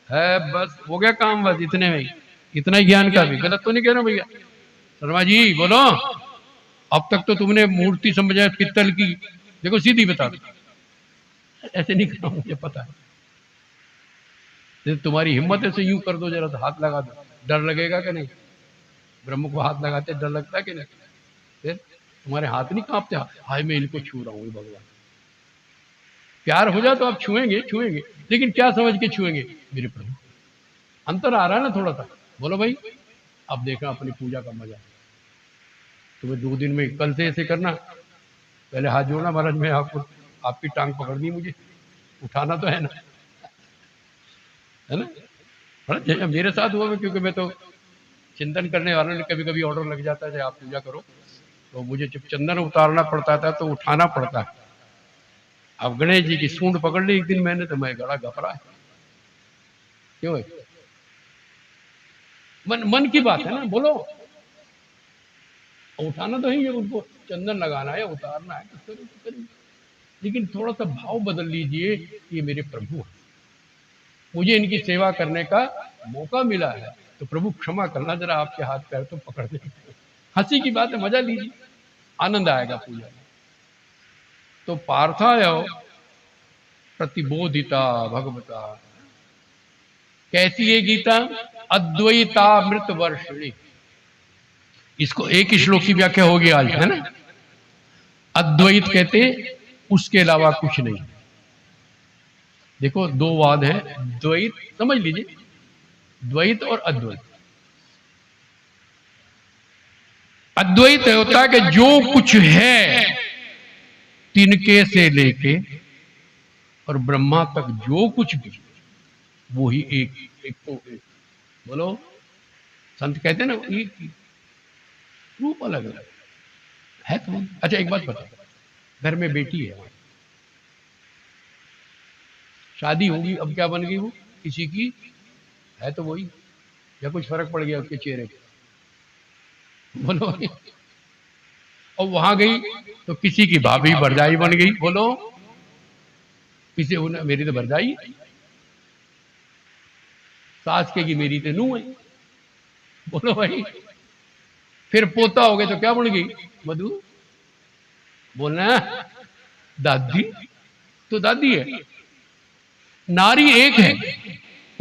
है, बस हो गया काम, बस इतने में। इतना ही ज्ञान का भी। गलत तो नहीं कह रहा भैया? शर्मा जी बोलो, अब तक तो तुमने मूर्ति समझा पित्तल की। देखो सीधी बता दो, ऐसे नहीं कर रहा हूं, मुझे पता है। तुम्हारी हिम्मत है, यूं कर दो जरा, तो हाथ लगा दो, डर लगेगा कि नहीं? ब्रह्म को हाथ लगाते डर लगता है कि नहीं? फिर तुम्हारे हाथ नहीं कांपते? हाय मैं इनको छू रहा हूँ भगवान। प्यार हो जाए तो आप छुएंगे, छुएंगे, लेकिन क्या समझ के छुएंगे? मेरे प्रभु। अंतर आ रहा है ना थोड़ा सा? बोलो भाई, अब देखना अपनी पूजा का मजा। तुम्हें 2 दिन में कल से ऐसे करना, पहले हाथ जोड़ना, महाराज मैं आपको आपकी टांग पकड़नी, मुझे उठाना तो है ना, है ना? महाराज मेरे साथ हुआ, क्योंकि मैं तो चिंतन करने वालों ने कभी कभी ऑर्डर लग जाता है आप पूजा करो, तो मुझे जब चंदन उतारना पड़ता था तो उठाना पड़ता है। अब गणेश जी की सूंड पकड़ ली एक दिन मैंने, तो मैं गला घबरा है। क्यों है? मन की बात है ना, बोलो। उठाना तो ही है, उनको चंदन लगाना है, उतारना है, तो करिए। लेकिन थोड़ा सा भाव बदल लीजिए, ये मेरे प्रभु हैं, मुझे इनकी सेवा करने का मौका मिला है, तो प्रभु क्षमा करना, जरा आपके हाथ पैर तो पकड़ दे। हंसी की बात है, मजा लीजिए, आनंद आएगा पूजा में। तो पार्थाय प्रतिबोधिता भगवता, कैसी है गीता? अद्वैतामृत वर्षिणी। इसको एक ही श्लोक की व्याख्या होगी आज, है ना? अद्वैत कहते उसके अलावा कुछ नहीं। देखो 2 वाद हैं, द्वैत समझ लीजिए, द्वैत और अद्वैत। अद्वैत होता है कि जो कुछ है तिनके से लेके और ब्रह्मा तक जो कुछ भी, वो ही एक तो एक। बोलो, संत कहते हैं ना, एक ही रूप अलग अलग है। तो अच्छा एक बात बताओ, घर में बेटी है, शादी होगी, अब क्या बन गई वो? किसी की है तो वही, या कुछ फर्क पड़ गया उसके चेहरे पे? बोलो। और वहां गई तो किसी की भाभी भरजाई बन गई, बोलो। किसी मेरी तो भरजाई, सास के की मेरी तो नूंह है, बोलो भाई। फिर पोता हो गए तो क्या बन गई? मधु। बोलना दादी, तो दादी है। नारी एक है,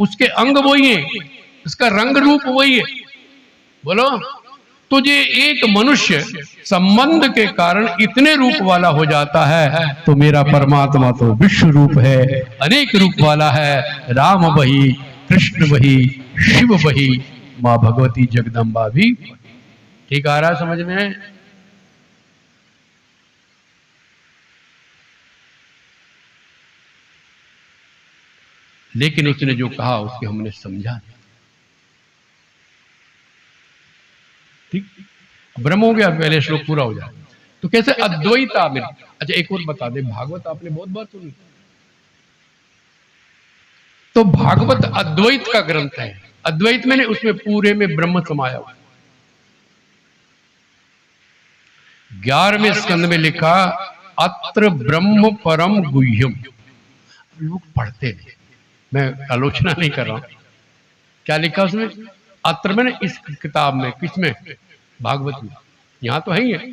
उसके अंग वही है, उसका रंग रूप वही है। बोलो, तुझे एक मनुष्य संबंध के कारण इतने रूप वाला हो जाता है, तो मेरा परमात्मा तो विश्व रूप है, अनेक रूप वाला है। राम वही, कृष्ण वही, शिव वही, मां भगवती जगदम्बा भी। ठीक आ रहा समझ में? लेकिन उसने जो कहा उसके हमने समझा नहीं। ठीक, ब्रह्म हो गया, पहले श्लोक पूरा हो जाए। तो कैसे अद्वैता में? अच्छा एक और बता दे, भागवत आपने बहुत बार सुनी, तो भागवत अद्वैत का ग्रंथ है। अद्वैत में उसमें पूरे में ब्रह्म समाया हुआ। 11वें स्कंद में लिखा अत्र ब्रह्म परम गुह्यम। लोग पढ़ते हैं, मैं आलोचना नहीं कर रहा हूं। क्या लिखा उसमें? अत्र मैंने इस किताब में, किसमें? भागवत में। यहां तो है ही है,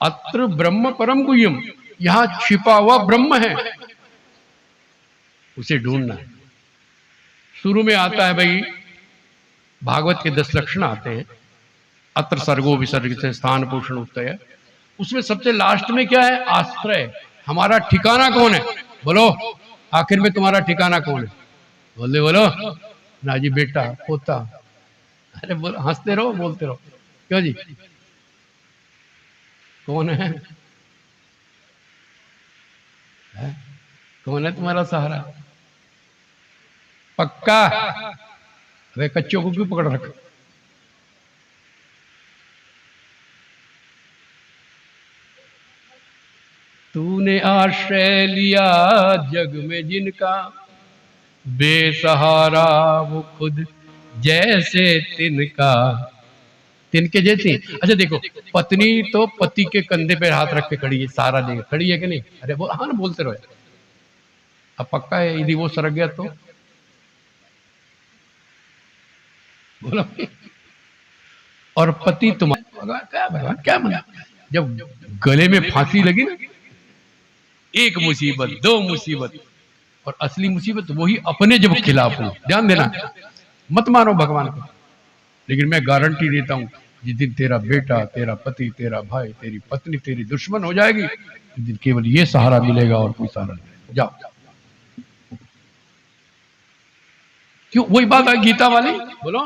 अत्र ब्रह्म परम गुह्यम, यहां छिपा हुआ ब्रह्म है, उसे ढूंढना है। शुरू में आता है भाई, भागवत के 10 लक्षण आते हैं, अत्र सर्गो विसर्ग से स्थान पोषण उत्तय। उसमें सबसे लास्ट में क्या है? आश्रय, हमारा ठिकाना कौन है? बोलो, आखिर में तुम्हारा ठिकाना कौन है? बोले बोलो ना जी, बेटा, पोता। अरे बोलो, हंसते रहो, बोलते रहो, क्यों जी? कौन है? कौन है तुम्हारा सहारा? पक्का? वे कच्चों को क्यों पकड़ रखा? तूने आश्रय लिया जग में जिनका, बेसहारा वो खुद जैसे तिनका, तिनके जैसी। अच्छा देखो, पत्नी तो पति के कंधे पे हाथ रख के खड़ी है, सहारा लेके खड़ी है कि नहीं? अरे वो हाँ ना, बोलते रहो। अब पक्का है, यदि वो सरक गया तो? बोलो। और पति तुम्हारा क्या भगवान, क्या मना? जब गले में फांसी लगी ना, एक मुसीबत, 2 मुसीबत, और असली मुसीबत वही अपने जब खिलाफ हो। ध्यान देना, मत मानो भगवान को, लेकिन मैं गारंटी देता हूं, जिस दिन तेरा बेटा, तेरा पति, तेरा भाई, तेरी पत्नी तेरी दुश्मन हो जाएगी, उस दिन केवल ये सहारा मिलेगा और कोई सहारा नहीं। जाओ। क्यों? वही बात है गीता वाली, बोलो।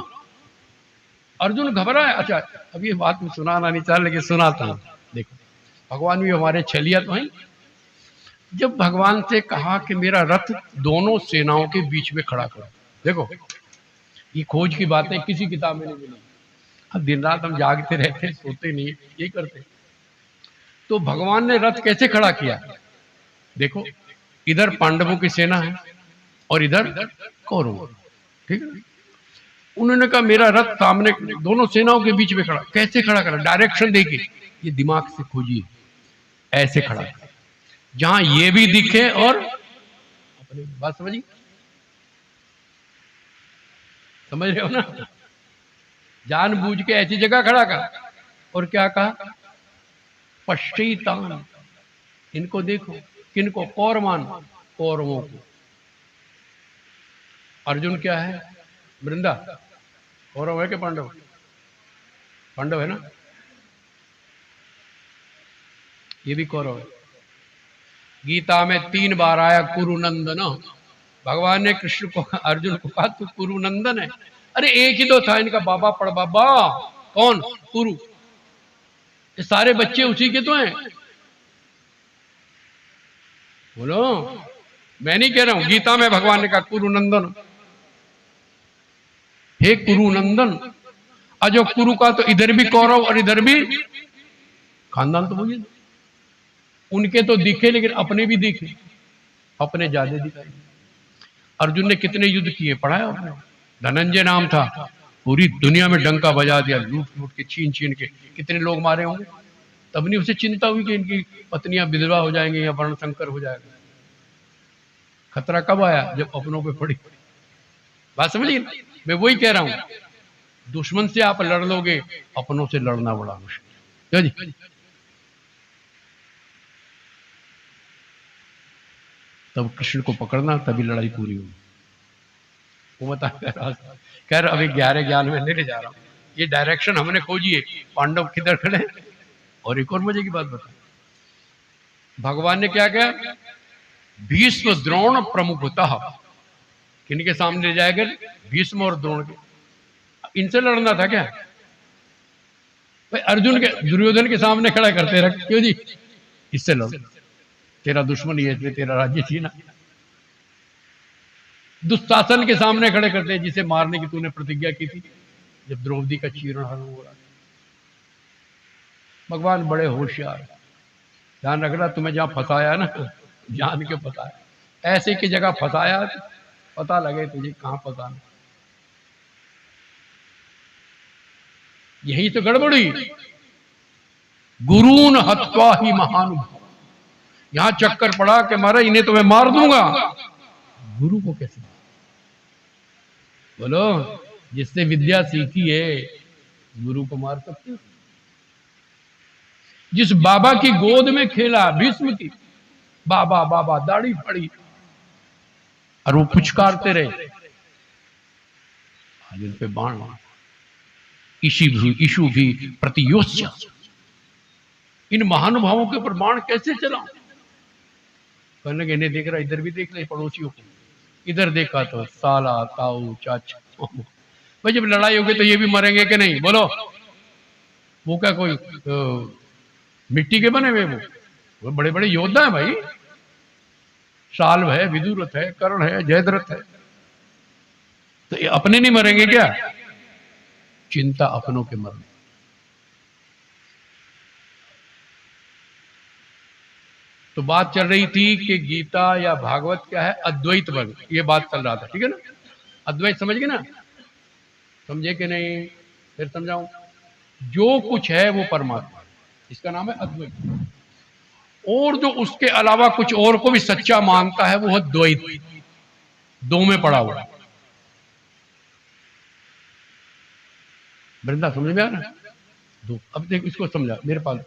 अर्जुन घबरा है। अच्छा, अब ये बात में सुनाना नहीं चाह, लेकिन सुनाता हूं। देखो, भगवान भी हमारे छलिया तो हैं। जब भगवान से कहा कि मेरा रथ दोनों सेनाओं के बीच में खड़ा करो, देखो ये खोज की बातें किसी किताब में नहीं मिली। अब दिन रात हम जागते रहते, सोते नहीं, यही करते। तो भगवान ने रथ कैसे खड़ा किया? देखो, इधर पांडवों की सेना है और इधर कौरवों, ठीक है। उन्होंने कहा मेरा रथ सामने दोनों सेनाओं के बीच में खड़ा। कैसे खड़ा करा? डायरेक्शन देके, ये दिमाग से खोजिए, ऐसे खड़ा करा जहां ये भी दिखे और अपनी बात समझिए, समझ रहे हो ना? जानबूझ के ऐसी जगह खड़ा करा। और क्या कहा? पश्चितान, इनको देखो। किनको? कौरवान, कौरवों को। अर्जुन क्या है? वृंदा कौरव है कि पांडव? पांडव है ना, ये भी कौरव है। गीता में 3 बार आया कुरुनंदन। भगवान ने कृष्ण को, अर्जुन को कहा तू कुरुनंदन है। अरे एक ही तो था इनका बाबा, पड़ बाबा कौन? कुरु। ये सारे बच्चे उसी के तो हैं। बोलो, मैं नहीं कह रहा हूं, गीता में भगवान ने कहा कुरुनंदन, हे कुरुनंदन। अजो कुरु का तो इधर भी कौरव और इधर भी खानदान तो वही। उनके तो दिखे, लेकिन अपने भी दिखे, अपने ज्यादा दिखाई। अर्जुन ने कितने युद्ध किए पढ़ाया आपने? धनंजय नाम था, पूरी दुनिया में डंका बजा दिया, लूट लूट के, छीन छीन के कितने लोग मारे होंगे। तब नहीं उसे चिंता हुई कि इनकी पत्नियां विधवा हो जाएंगी या वर्ण संकर हो जाएगा। खतरा कब आया? जब अपनों पे पड़ी। बात समझिए? मैं वही कह रहा हूं, दुश्मन से आप लड़ लोगे, अपनों से लड़ना बड़ा मुश्किल। जी, तब कृष्ण को पकड़ना, तभी लड़ाई पूरी होगी। वो बता कह रहा अभी 11 ज्ञान में नहीं ले जा रहा हूं, ये डायरेक्शन हमने खोजी है। पांडव किधर खड़े? और एक और मजे की बात बता, भगवान ने क्या किया? भीष्म द्रोण प्रमुखतः, किनके सामने ले जाएगा? भीष्म और द्रोण के। इनसे लड़ना था क्या? भाई अर्जुन के, दुर्योधन के सामने खड़ा करते रख, क्यों जी? इससे लड़ो, तेरा दुश्मन ये, तेरा राज्य छीना। दुशासन के सामने खड़े करते हैं, जिसे मारने की तूने प्रतिज्ञा की थी, जब द्रौपदी का चीरण हरण हो रहा है। भगवान बड़े होशियार, ध्यान रखना, तुम्हें जहां फंसाया ना, जान के फंसाया, ऐसे की जगह फंसाया, पता लगे तुझे कहां फंसाना। यही तो गड़बड़ी। गुरून हत्वा ही महानुभाव, यहां चक्कर पड़ा कि मारा इन्हें तो मैं मार दूंगा, गुरु को कैसे? बोलो, जिससे विद्या सीखी है, गुरु को मार सकते हो? जिस बाबा की गोद में खेला, भीष्म की, बाबा बाबा दाढ़ी पड़ी, और वो पुचकारते रहे, आज उन पे बाण, ईशु भी प्रतियोत्स्य, इन महानुभावों के ऊपर बाण कैसे चला? कहने लगे इन्हें देख रहा, इधर भी देख ले पड़ोसियों को, इधर देखा तो साला, ताऊ, चाचा। भाई जब लड़ाई होगी तो ये भी मरेंगे कि नहीं? बोलो, वो क्या कोई मिट्टी के बने हुए? वो बड़े बड़े योद्धा है भाई, शाल्व है, विदुरथ है, कर्ण है, जयद्रथ है, तो ये अपने नहीं मरेंगे क्या? चिंता अपनों के मरने। तो बात चल रही थी कि गीता या भागवत क्या है? अद्वैत वर्ग, ये बात चल रहा था, ठीक है ना? अद्वैत समझ गए ना? समझे कि नहीं? फिर समझाऊं। जो कुछ है वो परमात्मा, इसका नाम है अद्वैत। और जो उसके अलावा कुछ और को भी सच्चा मानता है, वो है द्वैत, दो में पड़ा हुआ। वृंदा समझ में आ रहा है? दो। अब देख, इसको समझा, मेरे पास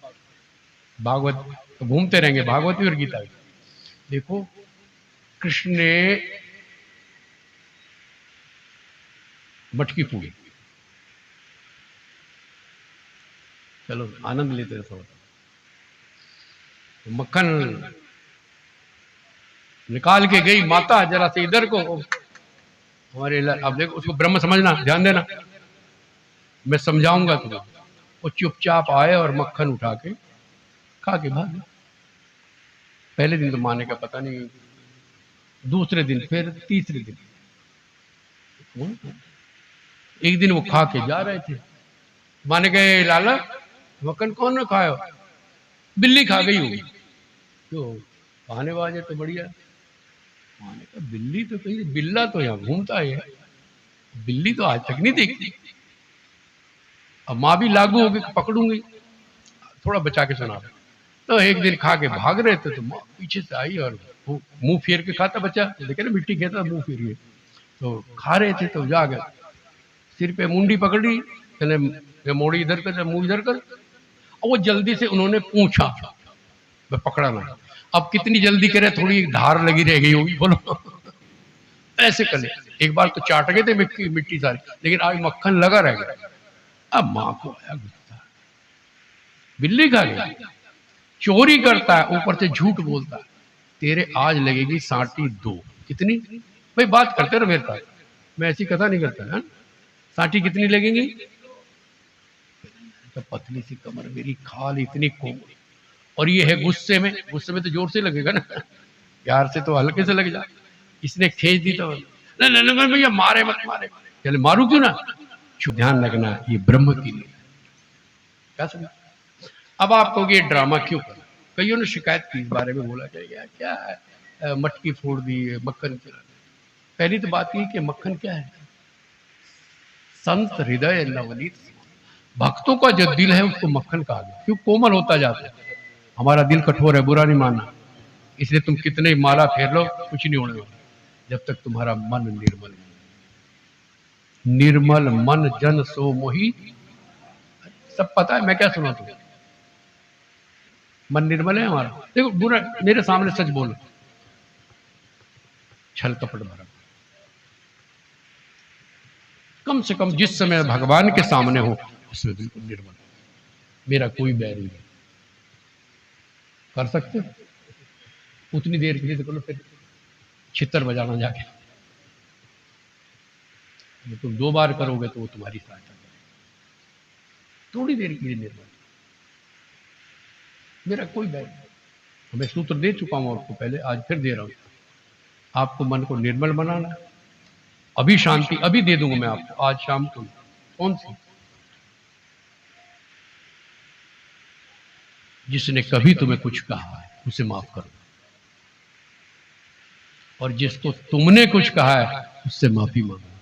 भागवत तो घूमते रहेंगे, भागवत भी और गीता भी। देखो, कृष्ण ने मटकी पूरी, चलो आनंद लेते हैं थोड़ा, तो मक्खन निकाल के गई माता, जरा से इधर को, हमारे अब देखो उसको ब्रह्म समझना, ध्यान देना, मैं समझाऊंगा तुम्हें। वो चुपचाप आए और मक्खन उठा के खा के भागे। पहले दिन तो माने का पता नहीं, दूसरे दिन, फिर तीसरे दिन। एक दिन वो खा के जा रहे थे, माने गए लाला मक्खन कौन ने खाया? बिल्ली खा गई होगी। तो खाने वाले तो बढ़िया, माने का बिल्ली तो कहीं, बिल्ला तो यहाँ घूमता है, बिल्ली तो आज तक नहीं देखी। अब माँ भी लागू होगी, पकड़ूंगी, थोड़ा बचा के सुना। तो एक दिन खा के भाग रहे थे तो माँ पीछे से आई और मुंह फेर के खाता, बच्चा देखे ना मिट्टी खाता मुंह फेर के, तो खा रहे थे तो जा गए, सिर पे मुंडी पकड़ी, कहने मोड़ी इधर कर, मुंह इधर कर। और वो जल्दी से उन्होंने पूछा, मैं पकड़ा ना। अब कितनी जल्दी करे, थोड़ी धार लगी रह गई होगी, बोलो ऐसे कर ले। एक बार तो चाट गए थे मिट्टी सारी, लेकिन आज मक्खन लगा रह गया। अब माँ को आया गुस्सा, बिल्ली खा गई, चोरी करता है, ऊपर से झूठ बोलता है, तेरे आज लगेगी साटी 2। कितनी भाई, बात करते रहो मेरे साथ, मैं ऐसी कथा नहीं करता है। साटी कितनी लगेंगी? तो पतली सी कमर, मेरी खाल इतनी कोमल, और ये है गुस्से में, गुस्से में तो जोर से लगेगा ना, प्यार से तो हल्के से लग जा। इसने खींच दी तो नहीं भैया मारे मत, मारे चले मारू क्यों ना। ध्यान रखना, ये ब्रह्म की लिए क्या समझ। अब आप कहोगे ये ड्रामा क्यों कर, कईयों ने शिकायत की इस बारे में, बोला जाएगा क्या है, मटकी फोड़ दी, मक्खन चला। पहली तो बात ये कि मक्खन क्या है, संत हृदय नवनीत, भक्तों का जो दिल है उसको मक्खन कहा गया, क्यों कोमल होता जाता है। हमारा दिल कठोर है, बुरा नहीं मानना, इसलिए तुम कितने माला फेर लो कुछ नहीं होने वाला, जब तक तुम्हारा मन निर्मल है। निर्मल मन जन सो मोही, सब पता है, मैं क्या सुना तुम्हें, मन निर्मल है हमारा। देखो बुरा, मेरे सामने सच बोलो, छल कपट भरा, कम से कम जिस समय भगवान के सामने हो उसमें बिल्कुल निर्मल, मेरा कोई बैर नहीं। कर सकते उतनी देर के लिए तो करो, फिर छितर बजाना जाके। तुम 2 बार करोगे तो वो तुम्हारी सहायता करेगा, थोड़ी देर के लिए निर्मल, मेरा कोई बैर नहीं। मैं सूत्र दे चुका हूं आपको पहले, आज फिर दे रहा हूं, आपको मन को निर्मल बनाना। अभी शांति अभी दे दूंगा मैं आपको, आज शाम को। कौन सी? जिसने कभी तुम्हें कुछ कहा है उसे माफ करो, और जिसको तुमने कुछ कहा है उससे माफी मांगो।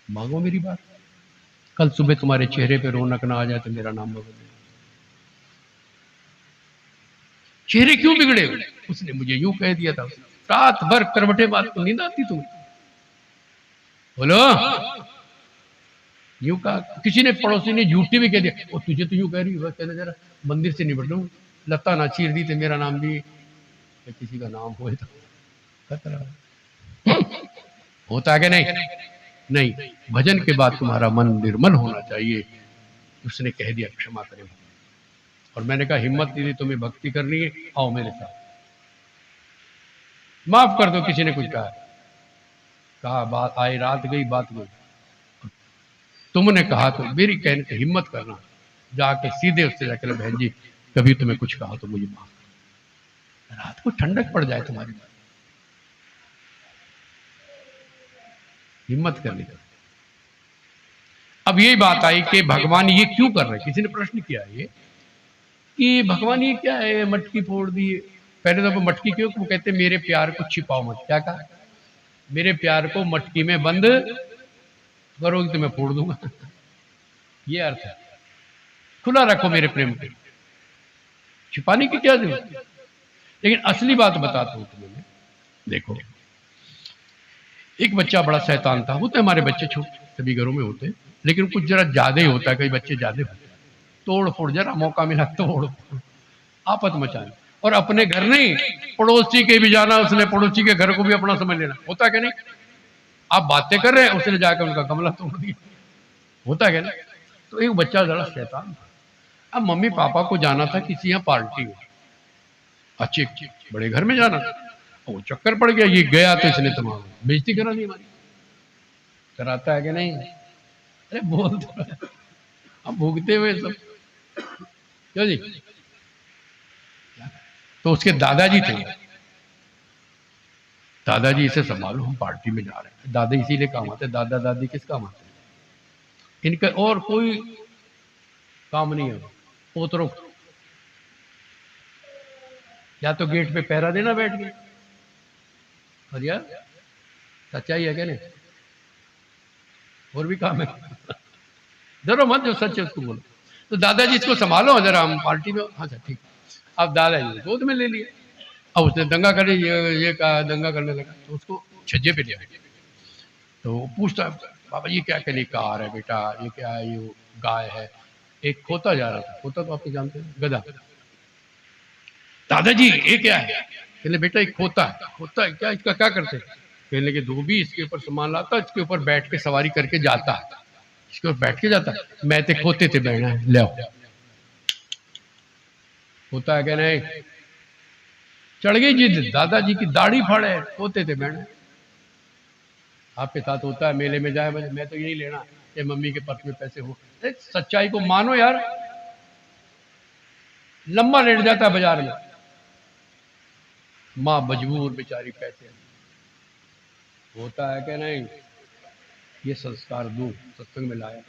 मांगो मेरी बात, कल सुबह तुम्हारे चेहरे पे रौनक ना आ जाए तो मेरा नाम बदल दे। चेहरे क्यों बिगड़े? उसने मुझे यूं कह दिया था, रात भर करवटे बात को नींद आती तुम्हें? बोलो, यूं कहा। किसी ने, पड़ोसी ने झूठी भी कह दिया, और तुझे तो यूं कह रही है, कहना जरा मंदिर से निपट लूं, लता ना चीर दी तो मेरा नाम भी, किसी का नाम हो तो खतरा होता है कि नहीं? नहीं, भजन के बाद तुम्हारा मन निर्मल होना चाहिए। उसने कह दिया क्षमा करें, और मैंने कहा हिम्मत दीदी तुम्हें भक्ति करनी है, आओ मेरे साथ, माफ कर दो। किसी ने कुछ कहा बात आई, रात गई बात गई, तुमने कहा तो मेरी कहने से हिम्मत करना, जाके सीधे उससे जाकर बहन जी कभी तुम्हें कुछ कहा तो मुझे माफ कर, रात को ठंडक पड़ जाए तुम्हारी, हिम्मत कर ली। अब यही बात आई कि भगवान ये क्यों कर रहे, किसी ने प्रश्न किया ये कि भगवान ये क्या है, मटकी फोड़ दी। पहले तो वो मटकी क्यों, वो कहते मेरे प्यार को छिपाओ मत, क्या कहा, मेरे प्यार को मटकी में बंद करोगे तो मैं फोड़ दूंगा ये अर्थ है, खुला रखो मेरे प्रेम को, छिपाने की क्या जरूरत है। लेकिन असली बात बताता हूं तुम्हें, देखो एक बच्चा बड़ा शैतान था, होते हमारे बच्चे छोटे सभी घरों में होते, लेकिन कुछ जरा ज्यादा ही होता है, कई बच्चे ज्यादा होते हैं, तोड़ फोड़, जरा मौका मिला तोड़ फोड़, आपत मचाने, और अपने घर नहीं पड़ोसी के भी जाना, उसने पड़ोसी के घर को भी अपना समझ लेना, होता क्या नहीं? आप बातें कर रहे हैं, उसने जाकर उनका गमला तोड़ दिया, होता क्या नहीं? तो एक बच्चा जरा शैतान था। अब मम्मी पापा को जाना था किसी यहाँ पार्टी में, अच्छे बड़े घर में जाना था, वो चक्कर पड़ गया, ये गया तो इसने तमाम बेइज्जती करा दी हमारी। कराता है कि नहीं? अरे बोल तो रहा है। हम भूगते हुए सब क्यों जी। तो उसके दादाजी थे, दादाजी इसे संभालो, हम पार्टी में जा रहे हैं। दादा इसीलिए काम आते, दादा दादी किस काम आते हैं? इनका और कोई काम नहीं है। पोतरों या तो गेट पे पहरा देना बैठ के, और यार सच्चाई है क्या नहीं? और भी काम है। डरो मत, जो सच है उसको बोलो। तो दादाजी इसको संभालो जरा, हम पार्टी में। हाँ सर ठीक। अब दादाजी गोद में ले लिए। अब उसने दंगा कर ये कहा, दंगा करने लगा। तो उसको छज्जे पे लिया। तो पूछता, बाबा ये क्या कहने कार है बेटा, ये क्या है? ये गाय है। एक खोता जा रहा था। खोता तो आप जानते हैं, गधा। दादाजी ये क्या है? कहने बेटा एक खोता है। खोता है क्या? इसका क्या करते हैं? कहने के धोबी इसके ऊपर सामान लाता, इसके ऊपर बैठ के सवारी करके जाता है। इसके ऊपर बैठ के जाता है। मैं ते खोते थे बहना है, ले आओ। होता है क्या नहीं? चढ़ गई जिद, दादाजी की दाढ़ी फाड़े, खोते थे बहना। आपके साथ होता है, मेले में जाए मैं तो यही लेना, ये मम्मी के पर्स में पैसे हो। सच्चाई को मानो यार, लंबा लेट जाता है बाजार में। माँ मजबूर बेचारी पैसे। होता है क्या नहीं? ये संस्कार दो, सत्संग में लाया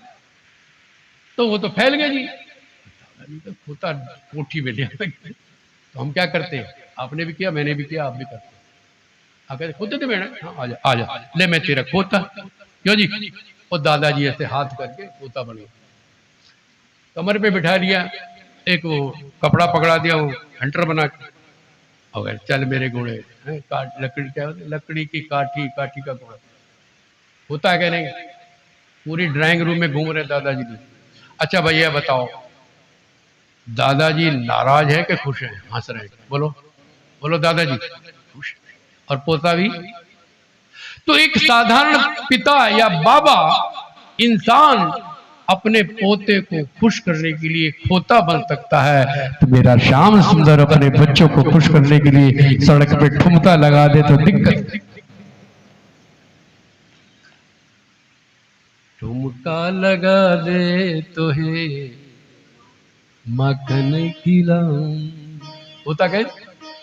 तो वो तो फैल गया जी। तो खोता कोठी में लिया। तो हम क्या करते हैं? आपने भी किया, मैंने भी किया, आप भी करते हैं। आप कहते खोते थे मैडम, हाँ आजा आजा, ले मैं तेरा खोता। क्यों जी? और दादाजी ऐसे हाथ करके खोता बन गया। कमर पे बिठा लिया, एक वो कपड़ा पकड़ा दिया, वो हंटर बना के। और चल मेरे घोड़े, काट लकड़ी, क्या होती, लकड़ी की काठी, काठी का घोड़ा। होता है क्या नहीं? पूरी ड्राइंग रूम में घूम रहे दादाजी भी। अच्छा भैया बताओ, दादाजी नाराज है कि खुश है? हंस रहे हैं। बोलो बोलो दादाजी खुश, और पोता भी। तो एक साधारण पिता या बाबा इंसान अपने पोते को खुश करने के लिए खोता बन सकता है, तो मेरा श्याम सुंदर अपने बच्चों को खुश करने के लिए सड़क पे ठुमका लगा दे तो दिक्कत। ठुमका लगा दे तो है मक्खन खिलाऊं। होता क्या?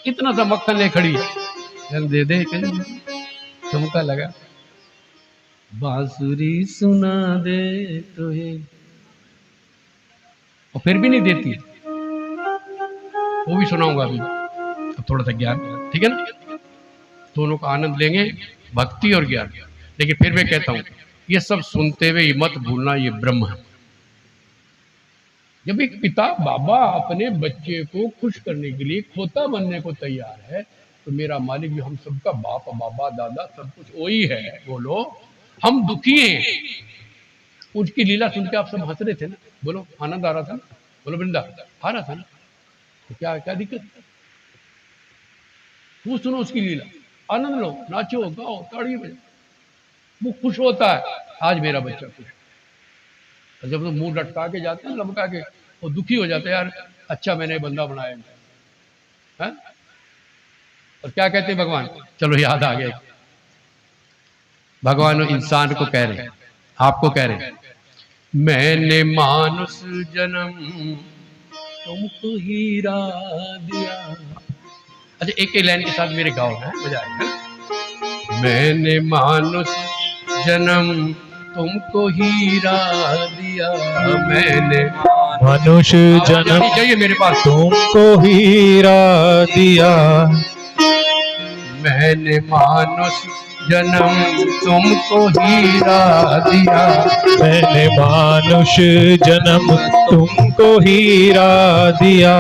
इतना सा मक्खन ले खड़ी है, दे दे ठुमका लगा। बांसुरी सुना दे तो है, और फिर भी नहीं देती। वो भी सुनाऊंगा अभी, अब थोड़ा सा ज्ञान, ठीक है ना? दोनों का आनंद लेंगे, भक्ति और ज्ञान। लेकिन फिर मैं कहता हूं, ये सब सुनते हुए मत भूलना, ये ब्रह्म है। जब एक पिता बाबा अपने बच्चे को खुश करने के लिए खोता बनने को तैयार है, तो मेरा मालिक भी हम सबका बाप, बाबा, दादा, सब कुछ वही है। बोलो, हम दुखी हैं। उसकी लीला सुन के आप सब हंस रहे थे ना? बोलो आनंद आ रहा था ना? बोलो वृंदा आ रहा था ना? तो क्या क्या दिक्कत? वो सुनो उसकी लीला, आनंद लो, नाचो, गाओ, ताड़ी बजाओ। वो खुश होता है, आज मेरा बच्चा खुश है। जब तो मुंह लटका के जाते हैं, लमका के, वो दुखी हो जाते हैं, यार अच्छा मैंने बंदा बनाया है। और क्या कहते हैं भगवान? चलो याद आ गया, भगवान इंसान को कह रहे, आपको कह रहे, मैंने मानुष जन्म तुमको हीरा दिया। अच्छा एक ही लाइन के साथ मेरे गाओ है, मजा आएगा। मैंने मानुष जन्म तुमको हीरा दिया, मैंने मनुष्य जन्म चाहिए मेरे पास, तुमको हीरा दिया। मैंने मानुष जन्म तुमको हीरा दिया, मैंने मानुष जन्म तुमको हीरा दिया।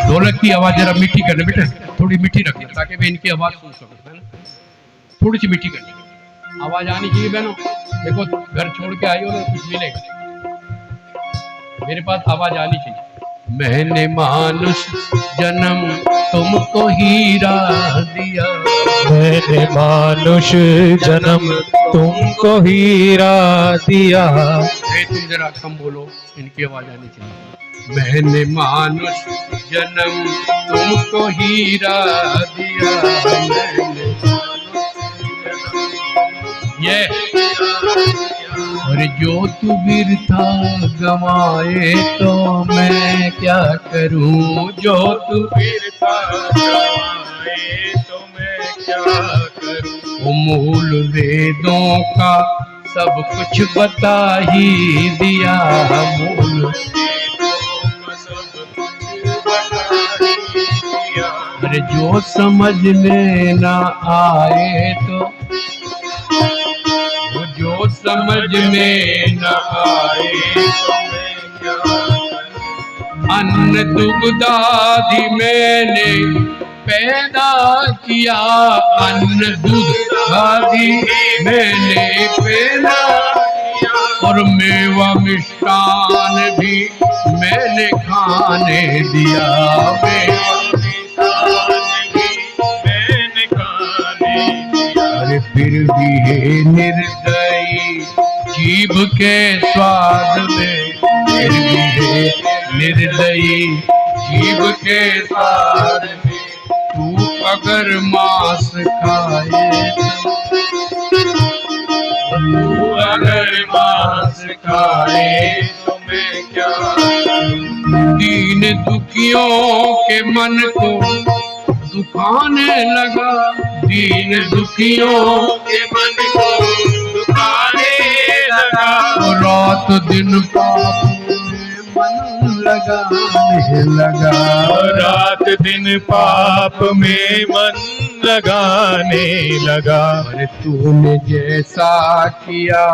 ढोलक की आवाज जरा मीठी करना बेटा, थोड़ी मीठी रखना ताकि मैं इनकी आवाज सुन सकूं, है ना? थोड़ी सी मीठी करनी, आवाज आनी चाहिए बहनों। देखो घर छोड़ के आई हो ना, कुछ मिलेगा, मेरे पास आवाज आनी चाहिए। मैंने मानुष जन्म तुमको हीरा दिया, मैंने मानुष जन्म तुमको हीरा दिया। तुम जरा कम बोलो, इनकी आवाज आनी चाहिए। मैंने मानुष जन्म तुमको हीरा दिया, मैंने ये और जो तू बिरथा गवाए तो मैं क्या करूं, जो तू बिरथा गवाए तो मैं क्या करूं। मूल वेदों का सब कुछ बता ही दिया, मूल अरे जो समझ में ना आए तो, वो जो समझ में ना आए तो मैं क्या करूं। अन्न दुग्धादि मैंने पैदा किया, अन्न दुग्धादि मैंने पैदा किया, और मेवा मिष्टान भी मैंने खाने दिया, मेवा अरे फिर भी है निर्दयी जीभ के स्वाद में, फिर भी है निर्दयी जीभ के स्वाद में, तू अगर मांस खाए, तू अगर मांस खाए तो मैं क्या करूं। दीन दुखियों के मन को दुखाने लगा, दीन दुखियों के मन को दुखाने लगा, रात दिन पाप में मन लगाने लगा, रात दिन पाप में मन लगाने लगा। अरे तूने जैसा किया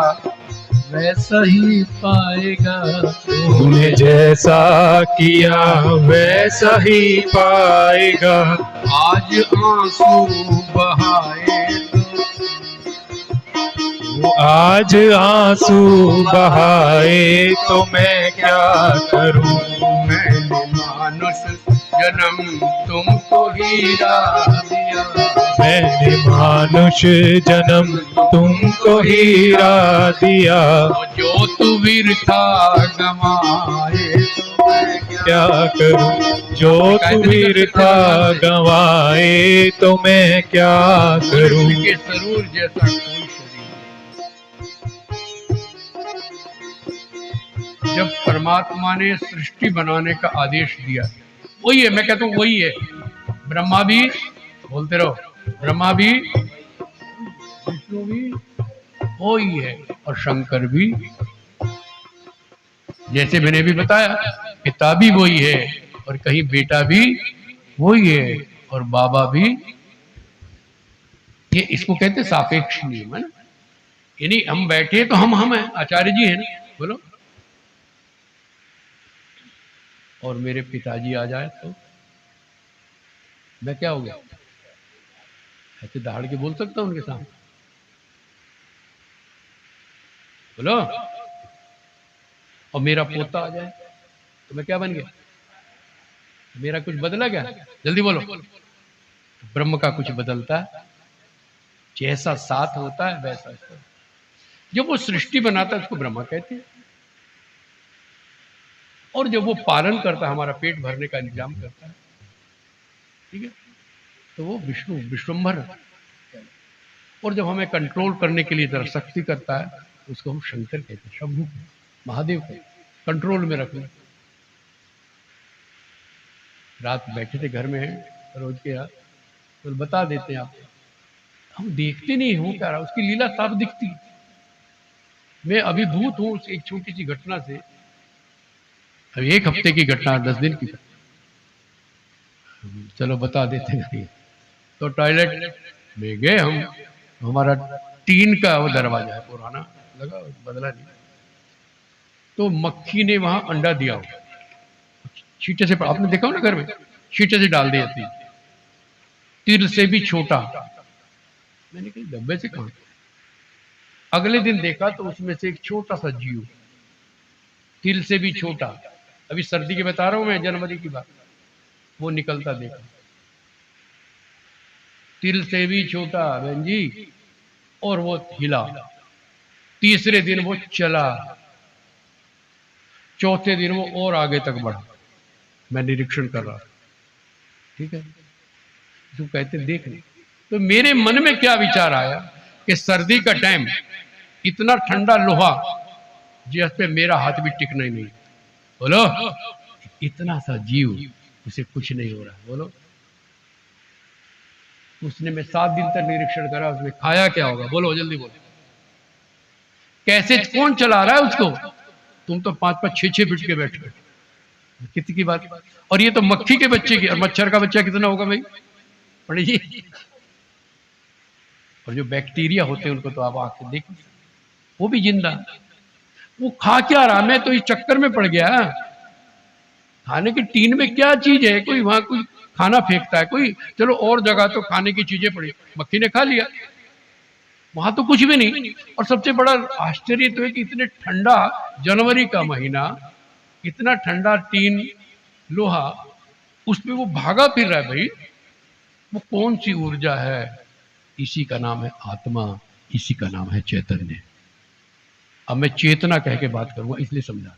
वैसा ही पाएगा, तूने जैसा किया वैसा ही पाएगा। आज आंसू बहाए तो आज आंसू बहाए तो मैं क्या करूं। मैंने मानुष जन्म तुमको हीरा दिया, मैंने मानुष जन्म तुमको हीरा दिया, जो तू बिरथा गवाए तो मैं क्या करूं। जो तू बिरथा गवाए तो मैं क्या करूं। के सरूर जैसा कोई शरीर, जब परमात्मा ने सृष्टि बनाने का आदेश दिया, वही है, मैं कहता हूँ वही है। ब्रह्मा भी, बोलते रहो, ब्रह्मा भी, विष्णु भी वही है, और शंकर भी, जैसे मैंने भी बताया, पिता भी वही है, और कहीं बेटा भी वही है, और बाबा भी। ये इसको कहते सापेक्ष नियम है ना, यानी हम बैठे तो हम हैं, आचार्य जी है ना, बोलो, और मेरे पिताजी आ जाए तो मैं क्या हो गया, ऐसे दहाड़ के बोल सकता हूं उनके सामने, बोलो, और मेरा पोता आ जाए तो मैं क्या बन गया, मेरा कुछ बदला क्या, जल्दी बोलो। ब्रह्म का कुछ बदलता है, जैसा साथ होता है वैसा होता है। जब वो सृष्टि बनाता है उसको ब्रह्मा कहते हैं, और जब वो पालन करता है, हमारा पेट भरने का इंतजाम करता है, ठीक है, तो वो विष्णु विश्वम्भर। और जब हमें कंट्रोल करने के लिए जरा शक्ति करता है उसको हम शंकर कहते हैं, शंभु महादेव कहते, कंट्रोल में रखना। रात बैठे थे घर में रोज के यहाँ, तो बता देते हैं आपको, हम देखते नहीं हो क्या रहा, उसकी लीला साफ दिखती। मैं अभिभूत हूँ एक छोटी सी घटना से, अभी 1 हफ्ते की घटना, 10 दिन की, चलो बता देते हैं। तो टॉयलेट में गए हम, हमारा टीन का वो दरवाजा है पुराना लगा, बदला नहीं, तो मक्खी ने वहां अंडा दिया हो, छींटे से, आपने देखा हो ना घर में, छींटे से डाल दिया थी, तीर से भी छोटा। मैंने कहा डब्बे से कहा, अगले दिन देखा तो उसमें से एक छोटा सा जीव, तिल से भी छोटा, अभी सर्दी के बता रहा हूं मैं, जनवरी की बात, वो निकलता देखा, तिल से भी छोटा बहन जी, और वो हिला। तीसरे दिन वो चला, चौथे दिन वो और आगे तक बढ़ा, मैं निरीक्षण कर रहा, ठीक है, तो कहते देख ले। तो मेरे मन में क्या विचार आया कि सर्दी का टाइम इतना ठंडा लोहा जिस पे मेरा हाथ भी टिकना ही नहीं। बोलो, इतना सा जीव, उसे कुछ नहीं हो रहा। बोलो, उसने मैं 7 दिन तक निरीक्षण करा, उसने खाया क्या होगा? बोलो जल्दी बोलो, कैसे कौन चला रहा है उसको? तुम तो 5-5 6-6 फीट के बैठे हो, कितनी की बात। और ये तो मक्खी के बच्चे की, और मच्छर का बच्चा कितना होगा भाई पंडित जी? और जो बैक्टीरिया होते हैं उनको तो आप आके देख, वो भी जिंदा। वो खा क्या रहा? मैं तो इस चक्कर में पड़ गया, खाने की टीन में क्या चीज है? कोई वहां कोई खाना फेंकता है, कोई चलो और जगह तो खाने की चीजें पड़ी, मक्खी ने खा लिया, वहां तो कुछ भी नहीं। और सबसे बड़ा आश्चर्य तो है कि इतने ठंडा जनवरी का महीना, इतना ठंडा टीन लोहा, उसमें वो भागा फिर रहा है भाई। वो कौन सी ऊर्जा है? इसी का नाम है आत्मा, इसी का नाम है चैतन्य। अब मैं चेतना कह के बात करूंगा, इसलिए समझा।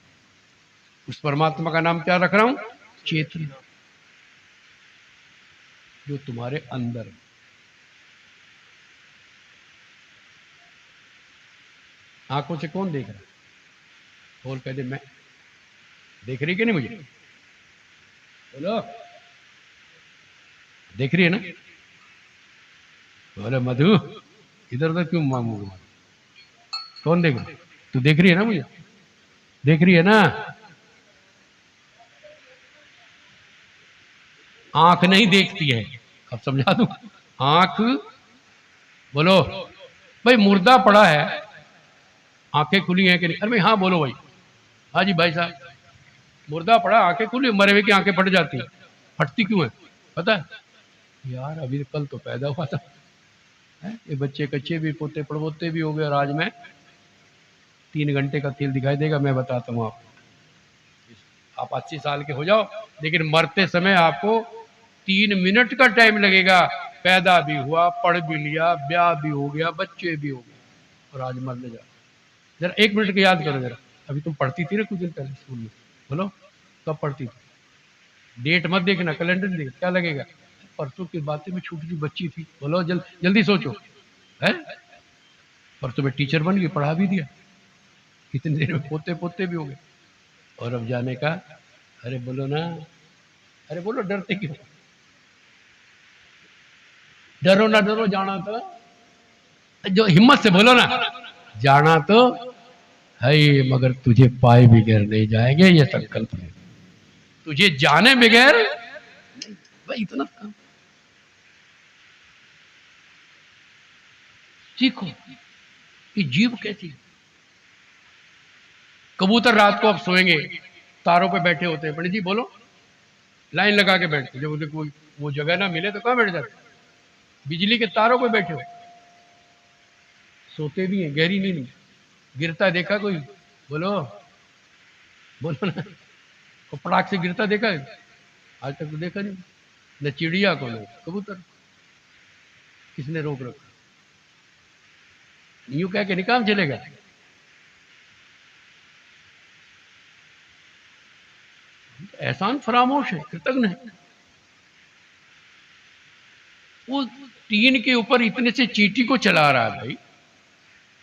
उस परमात्मा का नाम क्या रख रहा हूं? चेतना, जो तुम्हारे अंदर है। आंखों से कौन देख रहा है? बोल, कह दे मैं। देख रही कि नहीं मुझे? बोलो, देख रही है ना? बोले मधु, इधर उधर क्यों मांगू? कौन देख रहा? तू देख रही है ना मुझे? देख रही है ना? आंख नहीं देखती है, अब समझा दूं। आंख, बोलो भाई, मुर्दा पड़ा है, आंखें खुली हैं कि नहीं? अरे भाई हाँ बोलो भाई। हाँ जी भाई साहब, मुर्दा पड़ा, आंखें खुली, मरे हुए की आंखें फट जाती है। फटती क्यों है पता है? यार अभी कल तो पैदा हुआ था, ये बच्चे कच्चे भी, पोते पड़पोते भी हो गए, और आज मैं 3 घंटे का तेल दिखाई देगा। मैं बताता हूँ आपको, आप 80 साल के हो जाओ, लेकिन मरते समय आपको 3 मिनट का टाइम लगेगा। पैदा भी हुआ, पढ़ भी लिया, ब्याह भी हो गया, बच्चे भी हो गए, और आज मरने जा। जरा 1 मिनट के याद करो जरा। अभी तुम पढ़ती थी ना कुछ दिन पहले स्कूल में, बोलो कब पढ़ती थी? डेट मत देखना, कैलेंडर देख, क्या लगेगा? परसों की बातें में छोटी सी बच्ची थी। बोलो जल्दी सोचो है। परसों में टीचर बन गई, पढ़ा भी दिया, कितने देर में पोते पोते भी हो गए, और अब जाने का। अरे बोलो ना, अरे बोलो, डरते क्यों? डरो ना डरो, जाना तो, जो हिम्मत से बोलो ना, जाना तो है, मगर तुझे पाए बगैर नहीं जाएंगे, ये संकल्प है। तुझे जाने बगैर भाई, इतना काम सीखो कि जीव कैसी। कबूतर रात को अब सोएंगे, तारों पे बैठे होते हैं, पंडित जी बोलो, लाइन लगा के बैठते, जब उन्हें कोई वो जगह ना मिले तो कहाँ बैठ जाते? बिजली के तारों पे बैठे हो, सोते भी हैं, गहरी नींद में। गिरता देखा कोई? बोलो बोलो ना, को पटाख से गिरता देखा है? आज तक तो देखा नहीं, न चिड़िया को न कबूतर। किसने रोक रखा? यूं कह के निकाम चलेगा? एहसान फरामोश है, कृतज्ञ है। वो टीन के ऊपर इतने से चींटी को चला रहा है भाई,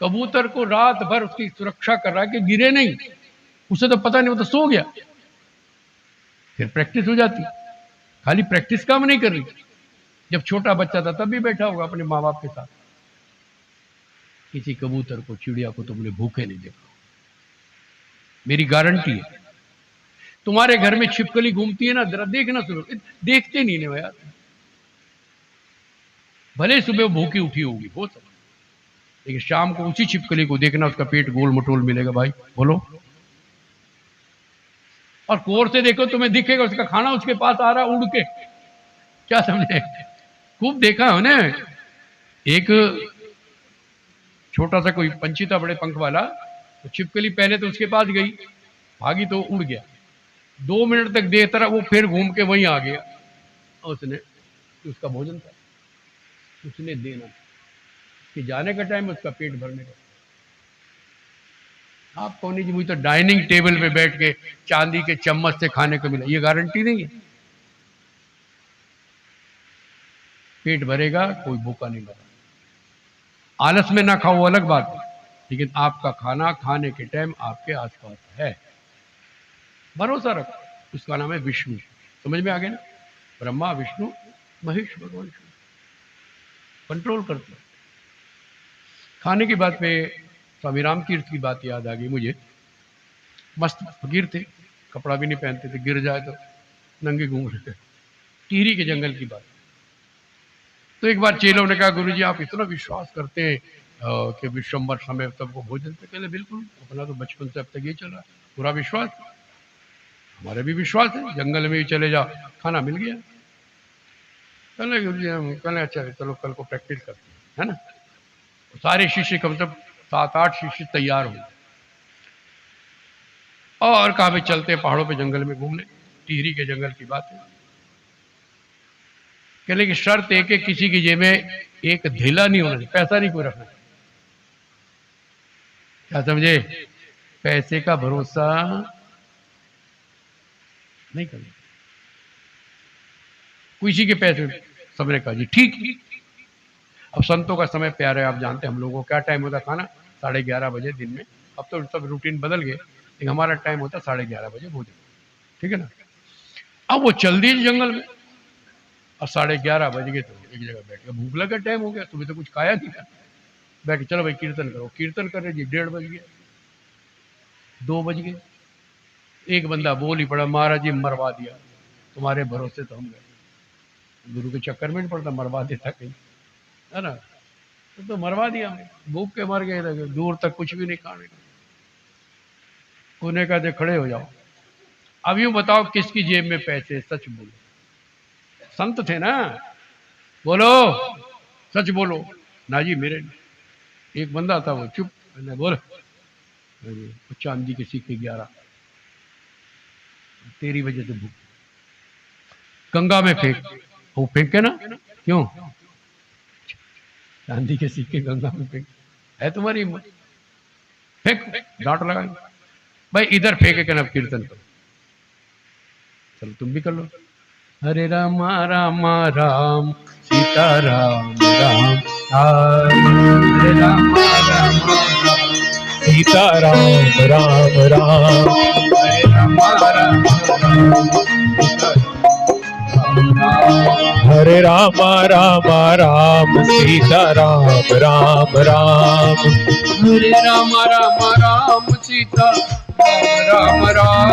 कबूतर को रात भर उसकी सुरक्षा कर रहा है कि गिरे नहीं। उसे तो पता नहीं, वो तो सो गया। फिर प्रैक्टिस हो जाती, खाली प्रैक्टिस काम नहीं कर रही। जब छोटा बच्चा था तब भी बैठा होगा अपने माँ बाप के साथ। किसी कबूतर को, चिड़िया को तुमने भूखे नहीं देखा, मेरी गारंटी है। तुम्हारे घर में छिपकली घूमती है ना, जरा देखना सुनो, देखते नहीं ना यार। भले सुबह भूखी उठी होगी, हो सकता, लेकिन शाम को उसी छिपकली को देखना, उसका पेट गोल मटोल मिलेगा भाई। बोलो, और कोर से देखो, तुम्हें दिखेगा उसका खाना उसके पास आ रहा उड़ के। क्या समझे? खूब देखा है ना। एक छोटा सा कोई पंछी था, बड़े पंख वाला, तो छिपकली पहले तो उसके पास गई, भागी तो उड़ गया। 2 मिनट तक देखता रहा, वो फिर घूम के वहीं आ गया। उसने, उसका भोजन था, उसने देना कि जाने का टाइम उसका पेट भरने का। आप कौन जी, मुझे तो डाइनिंग टेबल पे बैठ के चांदी के चम्मच से खाने को मिला, ये गारंटी नहीं है। पेट भरेगा, कोई भूखा नहीं मरा। आलस में ना खाओ वो अलग बात है, लेकिन आपका खाना खाने के टाइम आपके आसपास है, भरोसा रखो। उसका नाम है विष्णु। समझ में आ गया ना? ब्रह्मा विष्णु महेश भगवान कंट्रोल करते हैं। खाने की बात पे स्वामी रामतीर्थ की बात याद आ गई मुझे। मस्त फकीर थे, कपड़ा भी नहीं पहनते थे, गिर जाए तो नंगे घूम रहे थे। टिहरी के जंगल की बात। तो एक बार चेलों ने कहा, गुरुजी आप इतना विश्वास करते हैं कि विश्वम्बर समय सबको भोजन पे, कहले बिल्कुल, अपना तो बचपन से अब तक ये चला, पूरा विश्वास, हमारे भी विश्वास है, जंगल में भी चले जाओ खाना मिल गया। कहले गुरुजी हम, कहले अच्छा चलो कल को प्रैक्टिस करते हैं, है ना। सारे शिष्य कम से कम 7-8 शिष्य तैयार हुए और कहा भाई चलते पहाड़ों पे जंगल में घूमने। टिहरी के जंगल की बात है। कहले कि शर्त एक है, किसी की जेब में एक धेला नहीं होना चाहिए, पैसा नहीं कोई रखना। क्या समझे? पैसे का भरोसा नहीं करना। किसी के पैसे सबने कहा जी ठीक। अब संतों का समय प्यारा है, आप जानते हैं हम लोगों को क्या टाइम होता खाना, 11:30 बजे दिन में। अब तो सब रूटीन बदल गए, लेकिन हमारा टाइम होता 11:30 बजे भोजन, ठीक है ना। अब वो चल दिए जंगल में, अब 11:30 बज गए तो एक जगह बैठ गया, भूख लगा, टाइम हो गया, तुम्हें तो कुछ खाया नहीं था, बैठ के चलो भाई कीर्तन करो। कीर्तन कर रहे जी, 1:30 बज गया, 2 बज गए। एक बंदा बोल ही पड़ा, महाराज जी मरवा दिया, तुम्हारे भरोसे तो हम गए, गुरु के चक्कर में नहीं पड़ता, मरवा देता कहीं, है ना। तो मरवा दिया, भूख के मर गए, लगे दूर तक कुछ भी नहीं खाने का। कोने का दे खड़े हो जाओ, अब यूं बताओ किसकी जेब में पैसे? सच बोलो, संत थे ना, बोलो सच बोलो। ना जी मेरे नहीं। एक बंदा था वो चुप, मैंने बोल चांदी के सिक्के 11, तेरी वजह से भूख, गंगा में फेंक। वो फेंके ना, क्यों? चांदी के सिक्के गंगा में फेंक, है तुम्हारी हिम्मत? फेंक, डांट लगाएंगे भाई, इधर फेंके के ना कीर्तन करो। चलो तुम भी कर लो। हरे राम राम राम सीता राम राम हरे राम राम सीता राम राम राम, हरे राम राम हरे राम राम राम, सीता राम राम राम, हरे राम राम राम सीता राम राम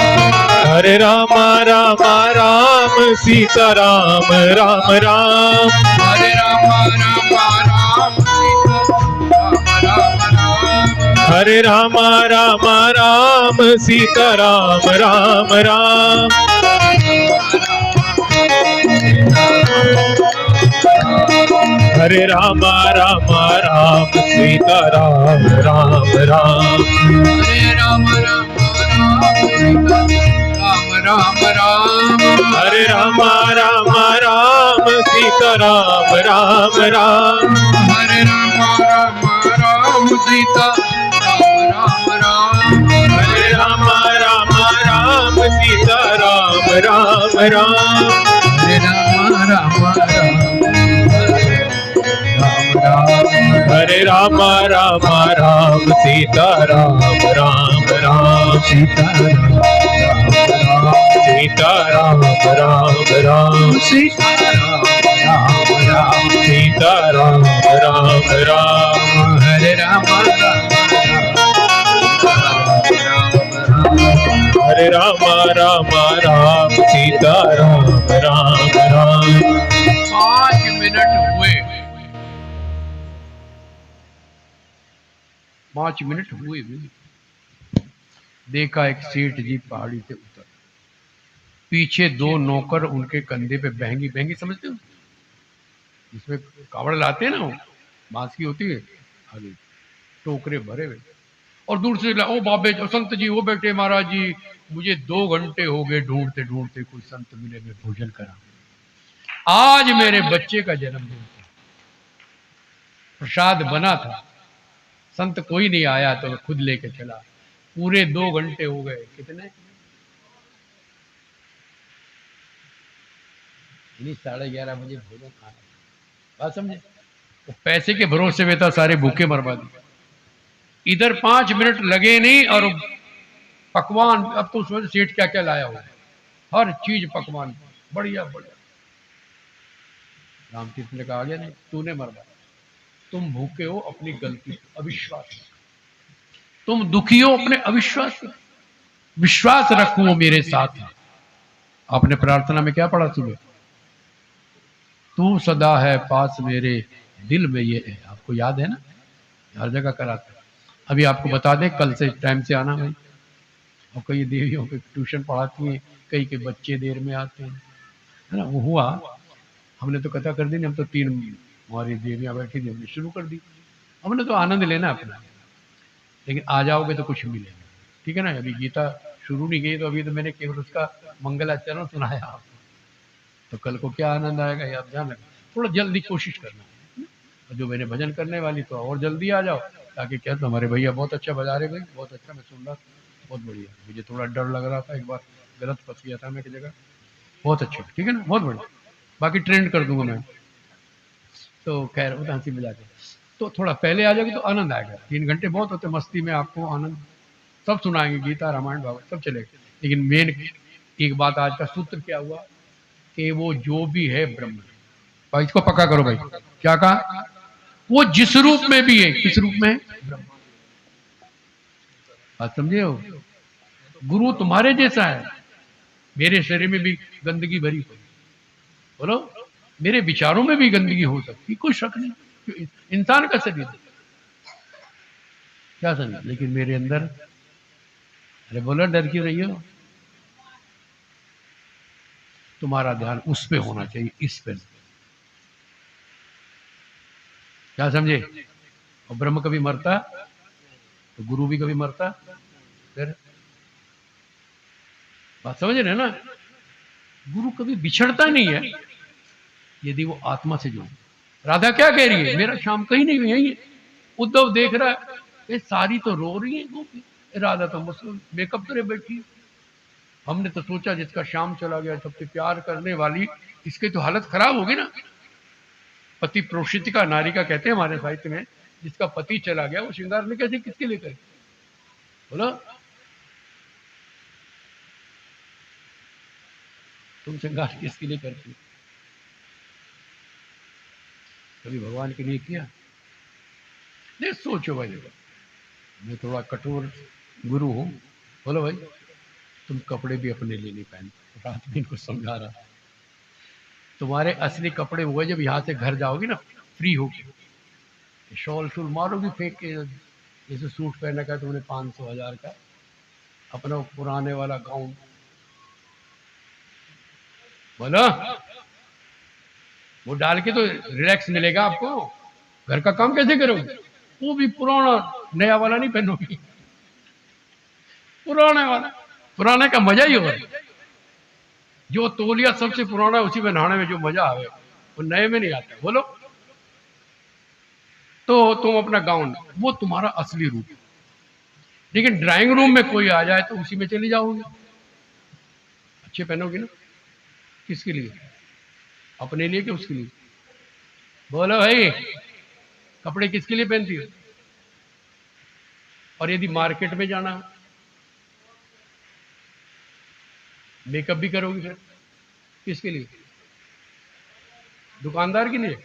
हरे राम राम राम, सीता राम राम राम, हरे राम राम राम सीता राम राम हरे राम राम राम, सीता राम राम राम, हरे राम राम राम, सीता राम राम राम, हरे राम राम राम हरे राम राम राम, सीता राम राम राम, हरे राम राम सीता राम राम हरे राम राम राम, सीता राम राम राम, हरे राम हरे राम राम राम, सीता राम राम राम, सीता राम राम राम, सीता सीता राम राम राम, हरे राम हरे राम राम राम, सीता राम राम राम। 5 मिनट हुए, 5 मिनट हुए, देखा एक सेठ जी पहाड़ी से उतर, पीछे 2 नौकर उनके कंधे पे बहंगी, बहंगी समझते हो, जिसमें कावड़ लाते हैं ना, वो बांस की होती है, आगे टोकरे भरे हुए, और दूर से ओ बाबे जो संत जी, वो बैठे, महाराज जी मुझे 2 घंटे हो गए ढूंढते ढूंढते, कोई संत मिले, मैं भोजन करा, आज मेरे बच्चे का जन्मदिन था, प्रसाद बना था, संत कोई नहीं आया तो मैं खुद लेके चला, पूरे 2 घंटे हो गए, कितने? 11:30 बजे भोजन खाना, बात समझे? वो पैसे के भरोसे में था, सारे भूखे मरवा दिए। इधर 5 मिनट लगे नहीं और पकवान, अब तो उसमें सेठ क्या क्या लाया हुआ, हर चीज पकवान बढ़िया बढ़िया। रामतीर्थ ने कहा, आ गया नहीं, तूने मरवाया, तुम भूखे हो अपनी गलती, अविश्वास, तुम दुखी हो अपने अविश्वास, विश्वास रखो वो मेरे साथ है। आपने प्रार्थना में क्या पढ़ा सुबह? तू सदा है पास मेरे, दिल में ये है। आपको याद है ना, हर जगह कराते। अभी आपको बता दें, कल से टाइम से आना भाई। और कई देवियों के ट्यूशन पढ़ाती हैं, कई के बच्चे देर में आते हैं, है ना। वो हुआ, हमने तो कथा कर दी नहीं, हम तो 3 हमारी देवियां बैठी थी, हमने शुरू कर दी। हमने तो आनंद लेना अपना, लेकिन आ जाओगे तो कुछ मिलेगा, ठीक है ना। अभी गीता शुरू नहीं गई, तो अभी तो मैंने केवल उसका मंगलाचरण सुनाया आपको, तो कल को क्या आनंद आएगा ये आप ध्यान रखना। थोड़ा जल्दी कोशिश करना, जो मैंने भजन करने वाली तो और जल्दी आ जाओ, ताकि क्या, तो हमारे भैया बहुत अच्छा बजा रहे भाई, बहुत अच्छा, मैं सुन रहा, बहुत बढ़िया। मुझे थोड़ा डर लग रहा था, एक बार गलत फंस गया था मैं एक जगह, बहुत अच्छा, ठीक है ना, बहुत बढ़िया। बाकी ट्रेंड कर दूंगा मैं, तो खैर वो हंसी मजाक है। तो थोड़ा पहले आ जाओगे तो आनंद आएगा। 3 घंटे बहुत होते मस्ती में, आपको आनंद सब सुनाएंगे, गीता रामायण भागवत सब चलेगा। लेकिन मेन एक बात, आज का सूत्र क्या हुआ कि वो जो भी है ब्रह्म। भाई इसको पक्का करो भाई, क्या कहा? वो जिस रूप में भी है, किस रूप में? ब्रह्म। बात समझे हो? गुरु तुम्हारे जैसा है, मेरे शरीर में भी गंदगी भरी हो, बोलो, मेरे विचारों में भी गंदगी हो सकती, कोई शक नहीं, इंसान का शरीर क्या समझ, लेकिन मेरे अंदर, अरे बोलो डर क्यों रही हो? तुम्हारा ध्यान उस पे होना चाहिए, इस पे। क्या समझे? और ब्रह्म कभी मरता तो गुरु भी कभी मरता, फिर बात समझ रहे ना। गुरु कभी बिछड़ता नहीं है यदि वो आत्मा से जुड़े। राधा क्या कह रही है? मेरा श्याम कहीं नहीं, यही है। उद्धव देख रहा है, ये सारी तो रो रही है गोपी, राधा तो मुझसे मेकअप करे बैठी है। हमने तो सोचा जिसका श्याम चला गया, सबसे प्यार करने वाली, इसकी तो हालत खराब होगी ना। पति प्रोषितिका नारी का कहते हैं हमारे साहित्य में, जिसका पति चला गया वो श्रृंगार में कैसे, किसके लिए करे, बोलो। तुम श्रृंगार किसके लिए करती हो? कभी भगवान के लिए किया? नहीं, सोचो भाई, देखो मैं थोड़ा कठोर गुरु हूं, बोलो भाई, तुम कपड़े भी अपने लिए नहीं पहनते। रात में इनको समझा रहा, तुम्हारे असली कपड़े हुए जब यहाँ से घर जाओगी ना, फ्री होगी, शॉल शूल मारोगी फेंक के, जैसे सूट पहनने का तुमने 500 1000 का, अपना पुराने वाला गाउन, बोलो, वो डाल के तो रिलैक्स मिलेगा आपको। घर का काम कैसे करोगे? वो भी पुराना, नया वाला नहीं पहनोगी, पुराने वाला। पुराने का मजा ही होगा, जो तौलिया सबसे पुराना है उसी में नहाने में जो मजा आवे, वो नए में नहीं आता, बोलो। तो तुम अपना गाउन, वो तुम्हारा असली रूप। लेकिन ड्राइंग रूम में कोई आ जाए तो उसी में चली जाओगे, अच्छे पहनोगे ना। किसके लिए? अपने लिए कि उसके लिए? बोलो भाई, कपड़े किसके लिए पहनती हो? और यदि मार्केट में जाना, मेकअप भी करोगी, फिर किसके लिए? दुकानदार के लिए?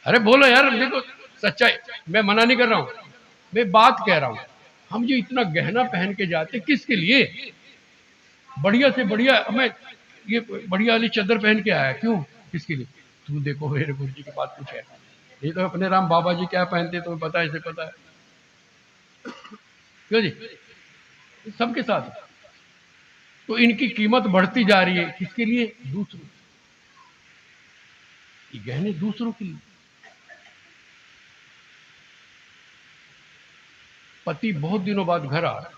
अरे बोलो यार, देखो सच्चाई, मैं मना नहीं कर रहा हूं, मैं बात कह रहा हूं। हम जो इतना गहना पहन के जाते किसके लिए? बढ़िया से बढ़िया, मैं ये बढ़िया वाली चादर पहन के आया, क्यों, किसके लिए? तुम देखो मेरे गुरु जी के पास कुछ है, ये तो अपने राम बाबा जी क्या पहनते तुम्हें पता है, इसे पता है, क्यों जी, सबके साथ। तो इनकी कीमत बढ़ती जा रही है, किसके लिए? दूसरों, ये गहने दूसरों के लिए। पति बहुत दिनों बाद घर आ रहा,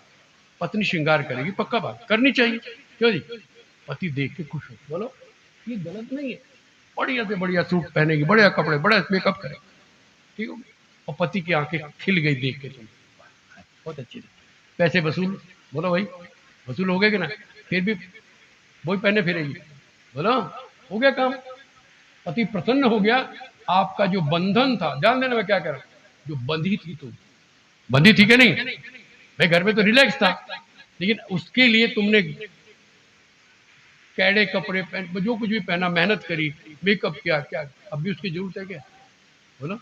पत्नी श्रृंगार करेगी, पक्का बात करनी चाहिए, क्यों जी? पति देख के खुश हो, बोलो, ये गलत नहीं है। बढ़िया से बढ़िया सूट पहनेगी, बढ़िया कपड़े, बड़ा मेकअप करेगी, ठीक हो, और पति की आंखें खिल गई देख के, तुम बहुत अच्छी थी, पैसे वसूल, बोलो भाई, वसूल हो गए कि ना? फिर भी वही पहने फिरेगी, बोलो, हो गया काम। पति प्रसन्न हो गया, आपका जो बंधन था, ध्यान देना मैं क्या कह रहा हूं, जो बंधी थी, तो बंधी थी कि नहीं, भाई घर में तो रिलैक्स था, लेकिन उसके लिए तुमने कैडे कपड़े पहन, जो कुछ भी पहना, मेहनत करी, मेकअप किया, क्या अब भी उसकी जरूरत है क्या, बोलो।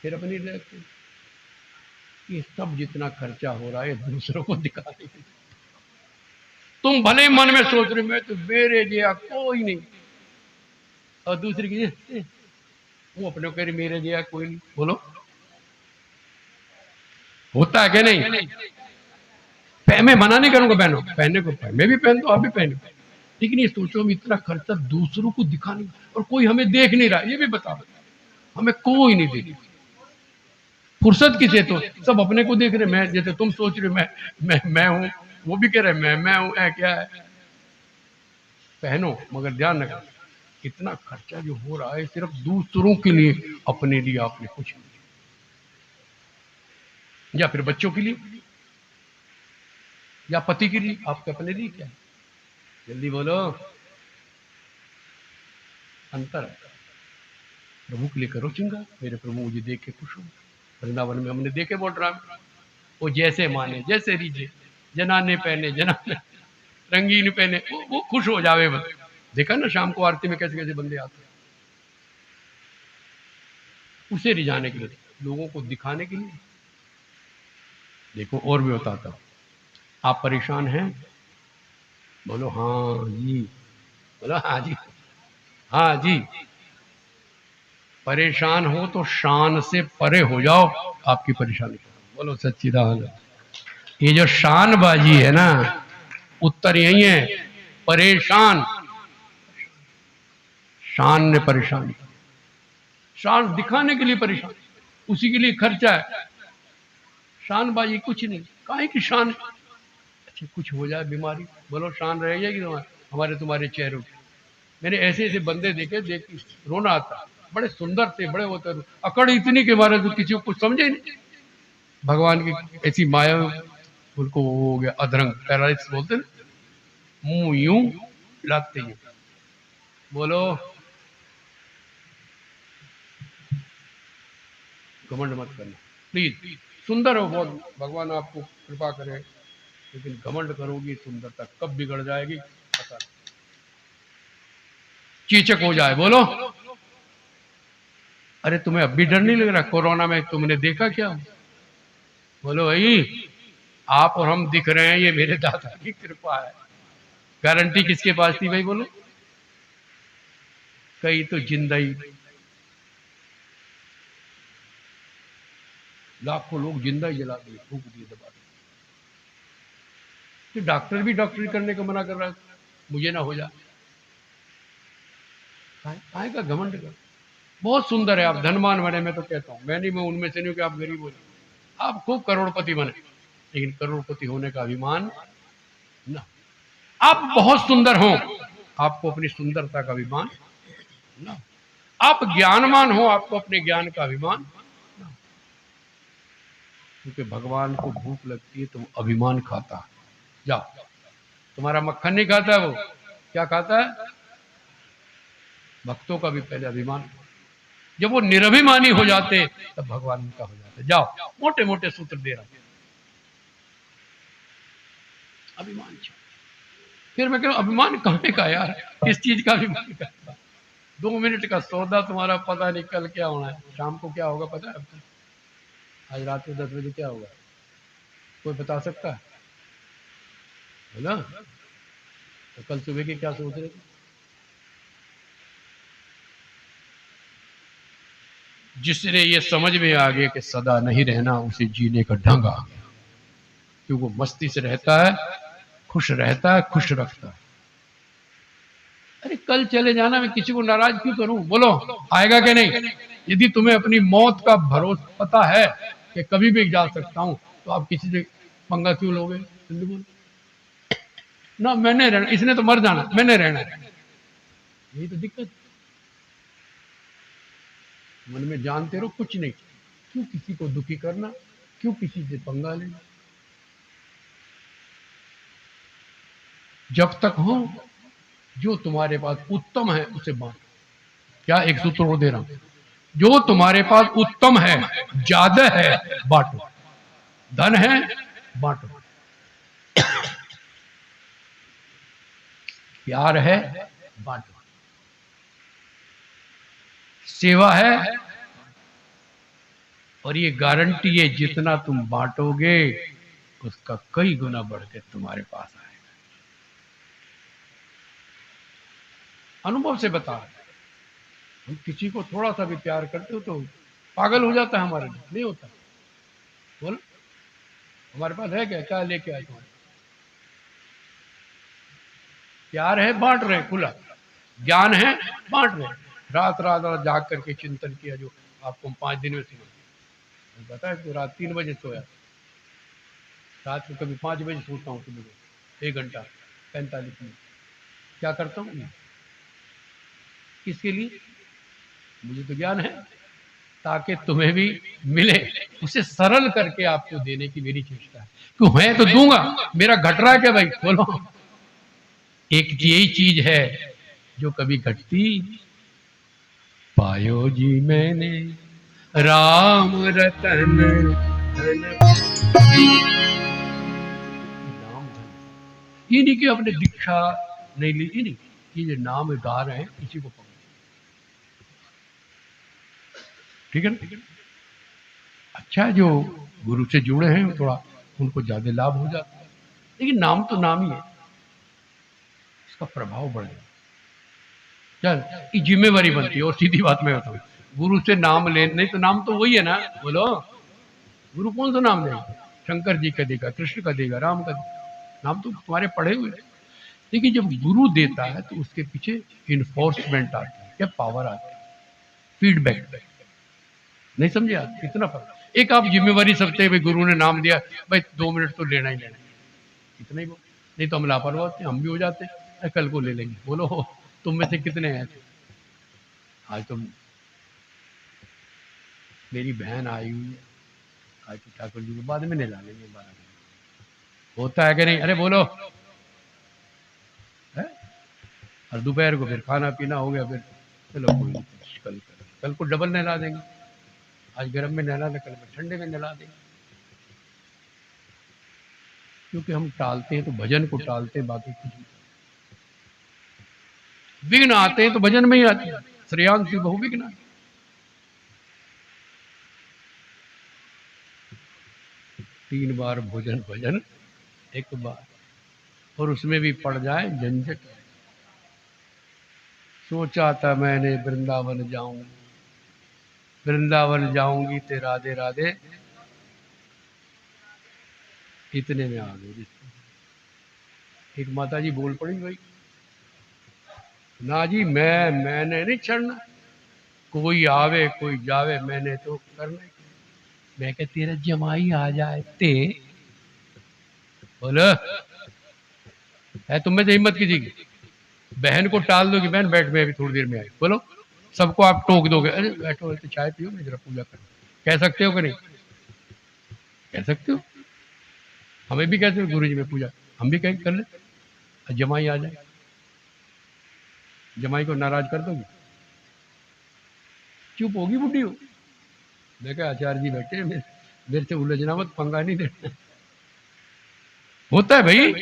फिर अपनी रिलैक्स, ये सब जितना खर्चा हो रहा है दूसरों को दिखाने के लिए। तुम भले ही मन में सोच रहे मैं तो मेरे जिया कोई नहीं, और दूसरे की वो अपने कह रही मेरे जिया कोई नहीं, बोलो होता है क्या नहीं। मैं मना नहीं करूंगा बहनों पहनने को, मैं भी पहन दो, आप भी पहनो, लेकिन ये सोचो हम इतना खर्चा दूसरों को दिखाने, और कोई हमें देख नहीं रहा, ये भी बताओ, हमें कोई नहीं देख, फुर्सत किसे, तो सब अपने को देख रहे, मैं जैसे तुम सोच रहे मैं हूं, वो भी कह रहे मैं हूं, क्या है, पहनो, मगर ध्यान रखना इतना खर्चा जो हो रहा है सिर्फ दूसरों के लिए, अपने लिए आपने कुछ नहीं, या फिर बच्चों के लिए, या पति के लिए, आपके अपने लिए क्या है, जल्दी बोलो, अंतर है। प्रभु के लिए करो चिंगा, मेरे प्रभु मुझे देख के खुश हो, वृंदावन में हमने देखे बोल रहा है, वो जैसे माने जैसे रीझे, जनाने पहने जनाने रंगीन पहने, वो खुश हो जावे बस। देखा ना शाम को आरती में कैसे कैसे बंदे आते हैं, उसे रिझाने के लिए, लोगों को दिखाने के लिए। देखो और भी बताता हूं, आप परेशान हैं, बोलो हाँ जी, बोलो हाँ जी, हाँ जी, परेशान हो तो शान से परे हो जाओ, आपकी परेशानी, बोलो सच्चिदानंद। ये जो शानबाजी है ना, उत्तर यही है, परेशान, शान ने परेशान, शान दिखाने के लिए परेशान, उसी के लिए खर्चा है, शानबाजी कुछ नहीं, काहे की शान, अच्छा कुछ हो जाए बीमारी, बोलो शान रह जाएगी हमारे तुम्हारे चेहरों की। मैंने ऐसे ऐसे बंदे देखे, देख रोना आता, बड़े सुंदर थे, बड़े होते, अकड़ इतनी के बारे में किसी को कुछ समझे नहीं, भगवान की ऐसी माया, उनको वो हो गया अधरंग, पैरालिसिस बोलते ना, मुंह यूं लाते यूं, बोलो घमंड मत करना प्लीज, सुंदर हो बहुत, भगवान आपको कृपा करे, लेकिन घमंड करोगी सुंदरता कब बिगड़ जाएगी पता नहीं, चीचक हो जाए, बोलो। अरे तुम्हें अब भी डर नहीं लग रहा, कोरोना में तुमने देखा क्या, बोलो भाई, आप और हम दिख रहे हैं, ये मेरे दादा की कृपा है, गारंटी किसके पास थी भाई, बोलो। कई तो जिंदा ही, लाखों लोग जिंदा ही जला दिए, फूक दिए, दबा दिए, तो डॉक्टर भी डॉक्टरी करने को मना कर रहा है, मुझे ना हो जाए, काय का घमंड कर, बहुत सुंदर है, आप धनवान बने, मैं तो कहता हूं, मैं उनमें से नहीं हूं कि आप गरीब हो जाए, आप खूब करोड़पति बने, लेकिन करोड़पति होने का अभिमान ना, आप बहुत सुंदर हो, आपको अपनी सुंदरता का अभिमान ना, आप ज्ञानवान हो, आपको अपने ज्ञान का अभिमान ना, क्योंकि भगवान को भूख लगती है तो वो अभिमान खाता है, जाओ, तुम्हारा मक्खन नहीं खाता, वो क्या खाता है, भक्तों का भी पहले अभिमान, जब वो निरभिमानी हो जाते तब भगवान उनका हो जाता, जाओ, मोटे मोटे सूत्र दे रहा हूं, अभिमान चाहिए। फिर मैं कह अभिमान कहां का यार, किस चीज का अभिमान करता, 2 मिनट का सौदा तुम्हारा, पता नहीं कल क्या होना है, शाम को क्या होगा पता है आपको, आज रात में 10 बजे क्या होगा, कोई बता सकता है ना, तो कल सुबह के क्या सोच रहे थे, जिसने ये समझ में आ गया कि सदा नहीं रहना, उसे जीने का ढंग आ गया, क्योंकि वो मस्ती से रहता है, खुश रहता है, खुश रखता है। अरे कल चले जाना, मैं किसी को नाराज क्यों करूं, बोलो आएगा कि नहीं, यदि तुम्हें अपनी मौत का भरोसा पता है कि कभी भी जा सकता हूं, तो आप किसी से पंगा क्यों लोगे, जल्दी बोलो ना, मैंने रहना, इसने तो मर जाना, मैंने रहना, यही तो दिक्कत, मन में जानते रहो कुछ नहीं, क्यों किसी को दुखी करना, क्यों किसी से पंगा लेना, जब तक हो जो तुम्हारे पास उत्तम है उसे बांटो। क्या एक सूत्र और दे रहा हूं, जो तुम्हारे पास उत्तम है, ज्यादा है, बांटो। धन है, बांटो। प्यार है, बांटो। सेवा है, और ये गारंटी है जितना तुम बांटोगे उसका कई गुना बढ़ के तुम्हारे पास आएगा। अनुभव से बता रहे, हम किसी को थोड़ा सा भी प्यार करते हो तो पागल हो जाता है हमारे लिए, नहीं होता? बोल, हमारे पास है क्या लेके आए तुम्हारे? प्यार है, बांट रहे, खुला ज्ञान है, बांट रहे। रात रात रात जाग करके चिंतन किया, जो आपको 5 दिन में सुना। पता है, तो रात 3 बजे सोया, रात में कभी 5 बजे सोता हूँ, सुबह 1 घंटा 45 मिनट। क्या करता हूँ? किसके लिए? मुझे तो ज्ञान है, ताकि तुम्हें भी मिले, उसे सरल करके आपको देने की मेरी चेष्टा है। क्यों? मैं तो दूंगा, मेरा घट रहा है क्या भाई? बोलो। एक यही चीज है जो कभी घटती। पायो जी मैंने राम रतन धन, नाम धन। ये नहीं कि अपने दीक्षा नहीं ली, ये नहीं, ये जो नाम गा रहे हैं इसी को पकड़ो। ठीक है ना? अच्छा है, जो गुरु से जुड़े हैं थोड़ा उनको ज्यादा लाभ हो जाता है, लेकिन नाम तो नाम ही है, इसका प्रभाव बढ़ जाए। चल, ये जिम्मेवारी बनती है। और सीधी बात मैं बताऊं, गुरु से नाम ले, नहीं तो नाम तो वही है ना। बोलो, गुरु कौन सा नाम देगा? शंकर जी का देगा, कृष्ण का देगा, राम का देगा, नाम तो तुम्हारे पढ़े हुए हैं। लेकिन जब गुरु देता है तो उसके पीछे इन्फोर्समेंट आती है, क्या पावर आती है, फीडबैक। नहीं समझे आप? इतना फर्क। एक आप जिम्मेवारी समझते भाई गुरु ने नाम दिया, भाई 2 मिनट तो लेना ही लेना, इतना ही। नहीं तो हम लापरवाह होते हैं, हम भी हो जाते हैं, कल को ले लेंगे। बोलो, तुम में से कितने हैं? आज तो मेरी बहन आई हुई है, आज तो ठाकुर जी को बाद में नहला लेंगे 12 बजे। होता है कि नहीं? अरे बोलो है? और दोपहर को फिर खाना पीना हो गया, फिर चलो कोई नहीं, कल को डबल नहला देंगे। आज गर्म में नहला दे, कल में ठंडे में नहला देंगे। क्योंकि हम टालते हैं तो भजन को टालते हैं, बाकी कुछ नहीं। विघ्न आते हैं तो भजन में ही आते हैं, श्रेयांसी बहु विघ्न। तीन बार भोजन भजन एक बार, और उसमें भी पड़ जाए झंझट। सोचा था मैंने वृंदावन जाऊं, वृंदावन जाऊंगी ते राधे राधे, इतने में आ गई। एक माता जी बोल पड़ी, भाई ना जी, मैंने नहीं चढ़ना, कोई आवे कोई जावे, मैंने तो करना ही। मैं कह, तेरा जमाई आ जाए ते बोलो, है तुम में से हिम्मत किसी की? बहन को टाल दोगी, बहन बैठ, में अभी थोड़ी देर में आई। बोलो, सबको आप टोक दोगे, अरे बैठो तो चाय पियो, मैं जरा पूजा कर। कह सकते हो कि नहीं? कह सकते हो। हमें भी कहते हो गुरु जी में पूजा, हम भी कह कर ले। जमाई आ जाए, जमाई को नाराज कर दोगी? चुप होगी बुढ़ी हो? मैं कहा, आचार्य जी बैठे, मेरे से उलझना मत, पंगा नहीं देना। होता है भाई,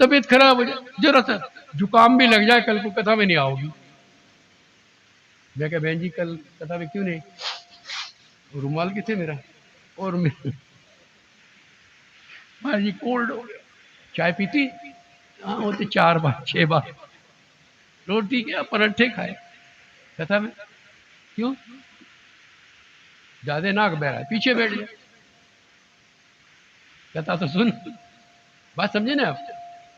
तबीयत खराब हो जाए, जरा सा जुकाम भी लग जाए, कल को कथा में नहीं आओगी। मैं कहा, बहन जी कल कथा में क्यों नहीं? रुमाल किथे मेरा? और जी कोल्ड हो गया। चाय पीती? हाँ, होते 4 बार 6 बार। रोटी क्या पराठे खाए कथा में? क्यों? ज्यादा नाक बह रहा है, पीछे बैठ जाए, कथा तो सुन। बात समझे ना आप?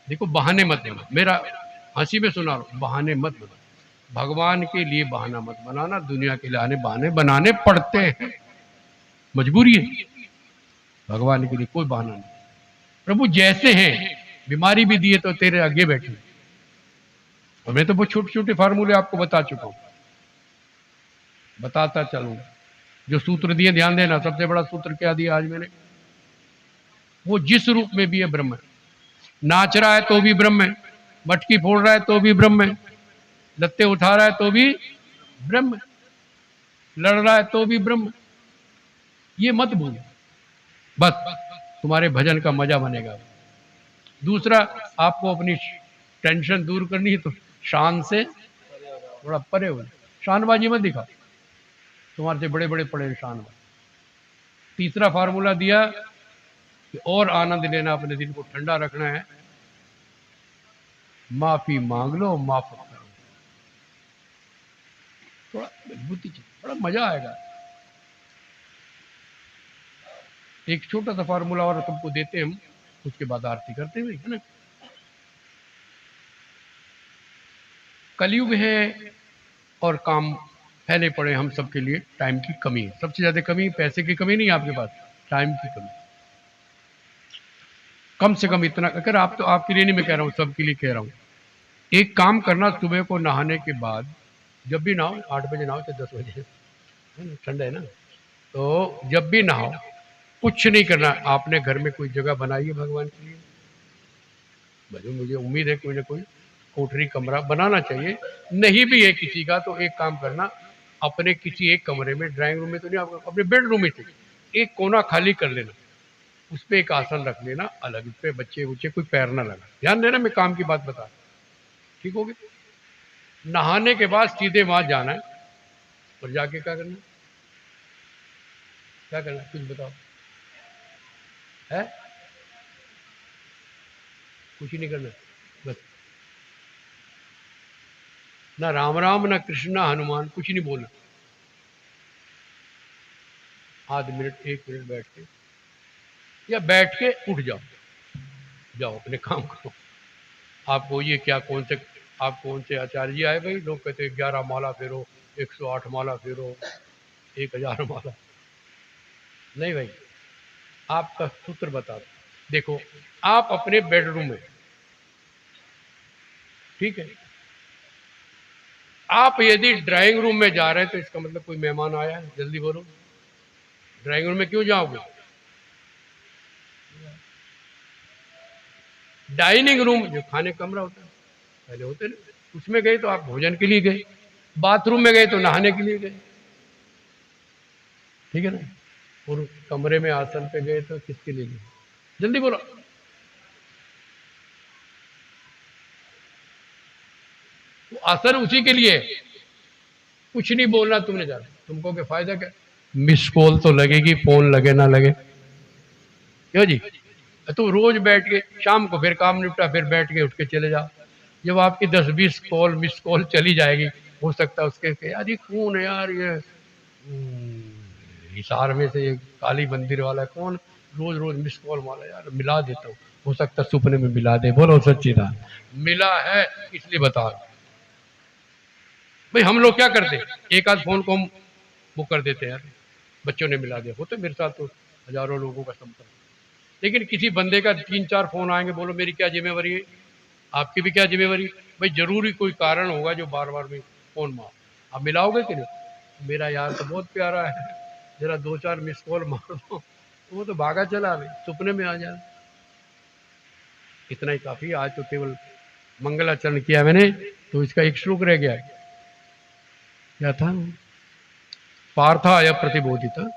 देखो, बहाने मत देना, मेरा हंसी में सुना लो, बहाने मत बनाना। भगवान के लिए बहाना मत बनाना, दुनिया के लिए बहाने बनाने पड़ते हैं, मजबूरी है। भगवान के लिए कोई बहाना नहीं। प्रभु जैसे हैं, बीमारी भी दिए तो तेरे आगे बैठे, और मैं तो बहुत छोटे छोटे फार्मूले आपको बता चुका हूं, बताता चलूंगा। जो सूत्र दिए ध्यान देना, सबसे बड़ा सूत्र क्या दिया आज मैंने? वो जिस रूप में भी है ब्रह्म है। नाच रहा है तो भी ब्रह्म है, मटकी फोड़ रहा है तो भी ब्रह्म है, लत्ते उठा रहा है तो भी ब्रह्म है, लड़ रहा है तो भी ब्रह्म। ये मत भूलो, बस तुम्हारे भजन का मजा बनेगा। दूसरा, आपको अपनी टेंशन दूर करनी है तो शान से थोड़ा परे हो, शानबाजी मत दिखाओ, तुम्हारे से बड़े बड़े पड़े शानबाजी। तीसरा फार्मूला दिया कि और आनंद लेना, अपने दिल को ठंडा रखना है, माफी मांग लो, माफ करो, थोड़ा मजबूती चाहिए, बड़ा मजा आएगा। एक छोटा सा फार्मूला और तुमको देते हैं हम, उसके बाद आरती करते हैं, है ना। कलयुग है और काम फैले पड़े हम सबके लिए, टाइम की कमी है, सबसे ज्यादा कमी पैसे की कमी नहीं आपके पास, टाइम की कमी। कम से कम इतना, अगर आप तो आपके लिए नहीं मैं कह रहा हूँ, सबके लिए कह रहा हूँ, एक काम करना, सुबह को नहाने के बाद, जब भी नहाओ, 8 बजे नहाओ चाहे 10 बजे, ठंडा है ना, तो जब भी नहाओ कुछ नहीं करना, आपने घर में कोई जगह बनाई है भगवान के लिए, भाई मुझे उम्मीद है कोई ना कोई कोठरी कमरा बनाना चाहिए, नहीं भी है किसी का तो एक काम करना, अपने किसी एक कमरे में, ड्राइंग रूम में तो नहीं, आप अपने बेडरूम में से एक कोना खाली कर लेना, उस पर एक आसन रख लेना अलग, उस पर बच्चे उच्चे कोई पैर ना लगा, ध्यान देना मैं काम की बात बता रहा, ठीक होगी। नहाने के बाद सीधे वहां जाना है और जाके क्या करना, क्या करना कुछ बताओ, है कुछ ही नहीं करना, बस ना राम राम ना कृष्ण ना हनुमान, कुछ नहीं बोलना, आध मिनट 1 मिनट बैठ के, या बैठ के उठ जाओ, जाओ अपने काम करो। आपको ये क्या कौन से आचार्य जी आए भाई, लोग कहते हैं 11 माला फेरो, 108 माला फेरो, 1000 माला, नहीं भाई, आपका सूत्र बता दो। देखो, आप अपने बेडरूम में, ठीक है, आप यदि ड्राइंग रूम में जा रहे हैं तो इसका मतलब कोई मेहमान आया है, जल्दी बोलो, ड्राइंग रूम में क्यों जाओगे, डाइनिंग रूम जो खाने का कमरा होता है पहले होते ना, उसमें गए तो आप भोजन के लिए गए, बाथरूम में गए तो नहाने के लिए गए, ठीक है ना, और कमरे में आसन पे गए तो किसके लिए गए, जल्दी बोलो। तो आसन उसी के लिए, कुछ नहीं बोलना तुमने जाना, तुमको क्या फायदा, क्या मिस कॉल तो लगेगी, फोन लगे ना लगे, क्यों जी, तो रोज बैठ के शाम को फिर काम निपटा, फिर बैठ के उठ के चले जाओ, जब आपकी 10-20 कॉल मिस कॉल चली जाएगी, हो सकता है उसके यार ये कौन है यार, ये हिसार में से ये काली मंदिर वाला है, कौन रोज रोज मिस कॉल वाला, यार मिला देता हूँ, हो सकता है सपने में मिला दे, बोलो सच्ची बात, मिला है इसलिए बता रहा भाई। हम लोग क्या करते, एक आध फोन को हम वो कर देते हैं, यार बच्चों ने मिला दिया, होते मेरे साथ तो हजारों लोगों का संपर्क, लेकिन किसी बंदे का 3-4 फोन आएंगे, बोलो मेरी क्या जिम्मेवारी है, आपकी भी क्या जिम्मेवारी भाई, जरूरी कोई कारण होगा जो बार बार में फोन मार, आप मिलाओगे कि नहीं, मेरा यार तो बहुत प्यारा है, जरा 2-4 मिस कॉल मार दो, वो तो भागा चला भाई, सपने में आ जाए, इतना ही काफी। आज तो केवल मंगलाचरण किया मैंने, तो इसका एक श्लोक रह गया है, क्या था, पार्थाय प्रतिबोधिता,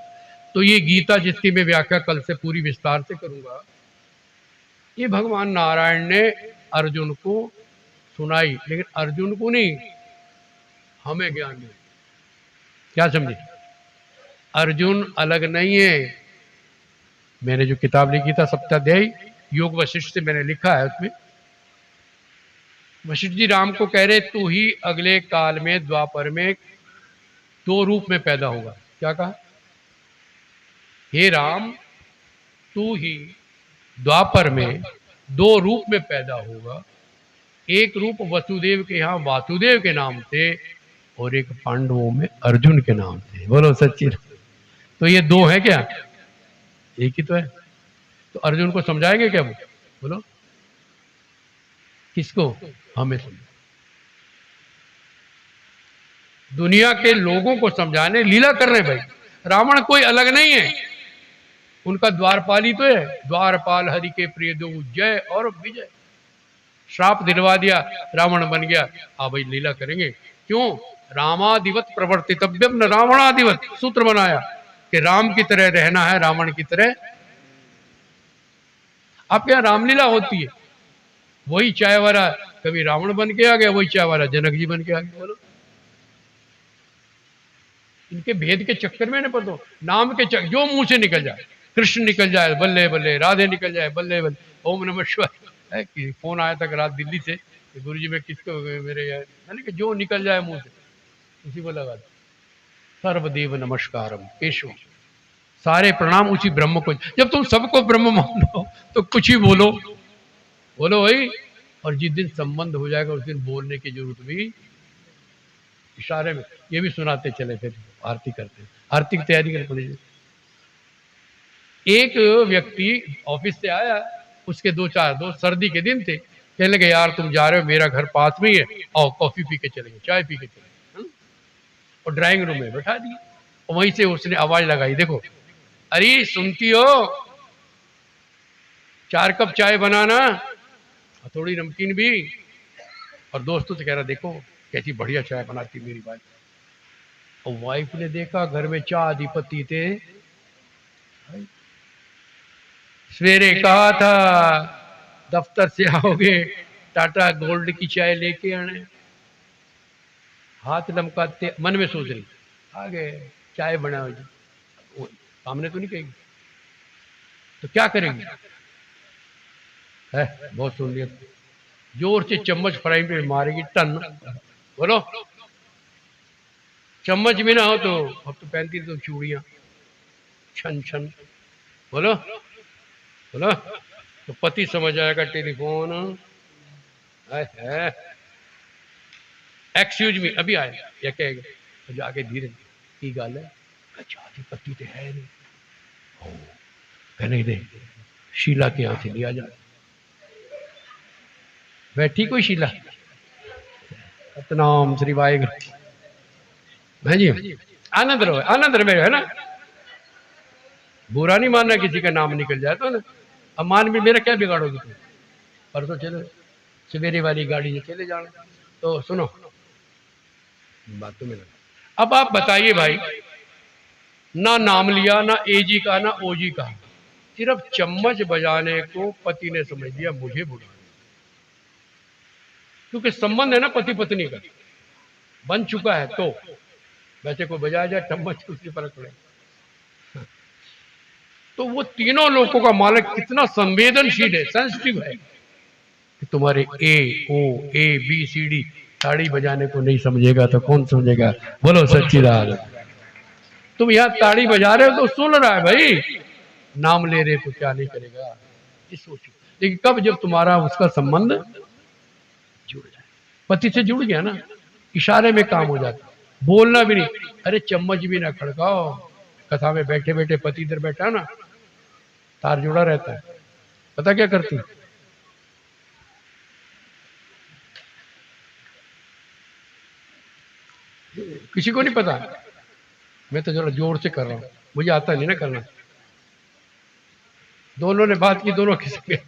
तो ये गीता जिसकी मैं व्याख्या कल से पूरी विस्तार से करूंगा, ये भगवान नारायण ने अर्जुन को सुनाई, लेकिन अर्जुन को नहीं, हमें ज्ञान नहीं, क्या समझे, अर्जुन अलग नहीं है, मैंने जो किताब लिखी था सप्ताध्यायी योग वशिष्ठ से मैंने लिखा है, उसमें वशिष्ठ जी राम को कह रहे तू ही अगले काल में द्वापर में 2 रूप में पैदा होगा, क्या कहा, हे राम तू ही द्वापर में 2 रूप में पैदा होगा, एक रूप वसुदेव के यहाँ वासुदेव के नाम से, और एक पांडवों में अर्जुन के नाम से, बोलो सच्ची, तो ये 2 है क्या, एक ही तो है, तो अर्जुन को समझाएंगे क्या वो, बोलो किसको, हमें समझ, दुनिया के लोगों को समझाने लीला कर रहे भाई, रावण कोई अलग नहीं है, उनका द्वारपाल ही तो है, द्वारपाल हरि के प्रिय दो जय और विजय, श्राप दिलवा दिया, रावण बन गया। हाँ भाई लीला करेंगे। क्यों? रामादिवत प्रवर्तितव्यम न रावणादिवत, सूत्र बनाया कि राम की तरह रहना है, रावण की तरह। आपके यहाँ रामलीला होती है, वही चाय वाला कभी रावण बन के आ गया, वही चाय वाला जनक जी बन के आ गया। बोलो, इनके भेद के चक्कर में ना पड़ो, नाम के चक्कर, जो मुंह से निकल जाए, कृष्ण निकल जाए बल्ले बल्ले, राधे निकल जाए बल्ले बल्ले, ओम नमः शिवाय है कि फोन आया था रात दिल्ली से कि गुरुजी मैं किसको मेरे यानी कि जो निकल जाए मुंह से उसी को लगा दो। सर्वदेव नमस्कारम केशव, सारे प्रणाम उसी ब्रह्म को। जब तुम सबको ब्रह्म मानो तो कुछ ही बोलो, बोलो भाई। और जिस दिन संबंध हो जाएगा उस दिन बोलने की जरूरत भी, इशारे में ये भी सुनाते चले, फिर आरती करते, आरती की तैयारी कर पड़ी। एक व्यक्ति ऑफिस से आया, उसके दो चार दोस्त, सर्दी के दिन थे, कहने लगे यार तुम जा रहे हो, मेरा घर पास में ही है, आओ कॉफी पी के चलेंगे, चाय पी के चलेंगे। और ड्राइंग रूम में बैठा दिए, और वहीं से उसने आवाज लगाई, देखो अरे सुनती हो, 4 कप चाय बनाना और थोड़ी नमकीन भी। और दोस्तों से कह रहा देखो कैसी बढ़िया चाय बनाती मेरी वाइफ। और वाइफ ने देखा घर में चाय अधिपति थे, सवेरे कहा था दफ्तर से आओगे टाटा गोल्ड की चाय लेके आने, हाथ लमकाते मन में सोच रही आ गए चाय बनाओ जी, सामने तो नहीं कहेगी, तो क्या करेंगे? है बहुत सुन लिया, जोर से चम्मच फ्राई पे मारेगी टन। बोलो, चम्मच भी ना हो तो अब तो पहनती तो चूड़ियां छन छन। बोलो बोलो, तो पति समझ आएगा टेलीफोन है, एक्सक्यूज मी अभी आए, या कहेगा तो जाके धीरे की गाल है, अच्छा पति तो है नहीं, कहने दे शीला के यहाँ से लिया जाए, बैठी कोई शीला, सतनाम श्री वाहेगुरु। हाँ जी, आनंद रहो, आनंद रहे, है ना, बुरा नहीं मानना किसी का नाम निकल जाए तो ना। अब मान भी मेरा क्या बिगाड़ोगे तुम, परसों चलो सवेरे वाली गाड़ी से चले जाना। तो सुनो बात तो मेरा, अब आप बताइए भाई, ना नाम लिया, ना एजी का, ना ओजी का, सिर्फ चम्मच बजाने को पति ने समझ लिया मुझे बुलाना, क्योंकि संबंध है ना पति पत्नी का बन चुका है। तो वैसे कोई बजाया जाए चम्मच उसकी फर्क पड़े। तो वो तीनों लोगों का मालिक कितना संवेदनशील है, सेंसिटिव है, कि तुम्हारे ए ओ ए बी सी डी ताड़ी बजाने को नहीं समझेगा तो कौन समझेगा? बोलो सच्ची रात। तुम यहाँ ताड़ी बजा रहे हो तो सुन रहा है भाई, नाम ले रहे तो क्या नहीं करेगा, ये सोचो। लेकिन कब, जब तुम्हारा उसका संबंध जुड़ जाए, पति से जुड़ गया ना, इशारे में काम हो जाता, बोलना भी नहीं, अरे चम्मच भी ना खड़काओ, कथा में बैठे बैठे पति इधर बैठा ना, तार जुड़ा रहता है, पता क्या करती, किसी को नहीं पता, मैं तो जरा जोर से कर रहा हूं, मुझे आता नहीं ना करना। दोनों ने बात की, दोनों किसी,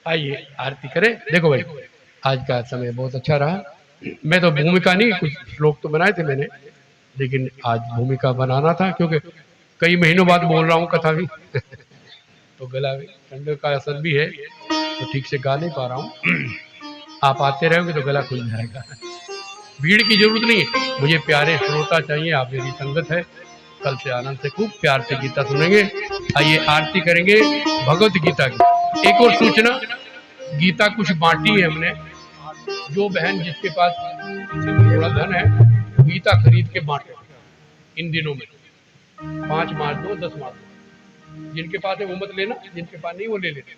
आइए आरती करें। देखो भाई आज का समय बहुत अच्छा रहा, मैं तो भूमिका नहीं, कुछ श्लोक तो बनाए थे मैंने, लेकिन आज भूमिका बनाना था क्योंकि कई महीनों बाद बोल रहा हूँ कथा भी तो गला भी ठंड का असर भी है, तो ठीक से गा नहीं पा रहा हूँ। आप आते रहोगे तो गला खुल जाएगा, भीड़ की जरूरत नहीं है, मुझे प्यारे श्रोता चाहिए, आप मेरी संगत है। कल से आनंद से खूब प्यार से गीता सुनेंगे। आइए आरती करेंगे भगवत गीता की। एक और सूचना, गीता कुछ बांटी है हमने, जो बहन जिसके पास थोड़ा धन है गीता खरीद के बांटे इन दिनों में, 5 मार्च दो, 10 मार्च दो, जिनके पास है वो मत लेना, जिनके पास नहीं वो ले लेते।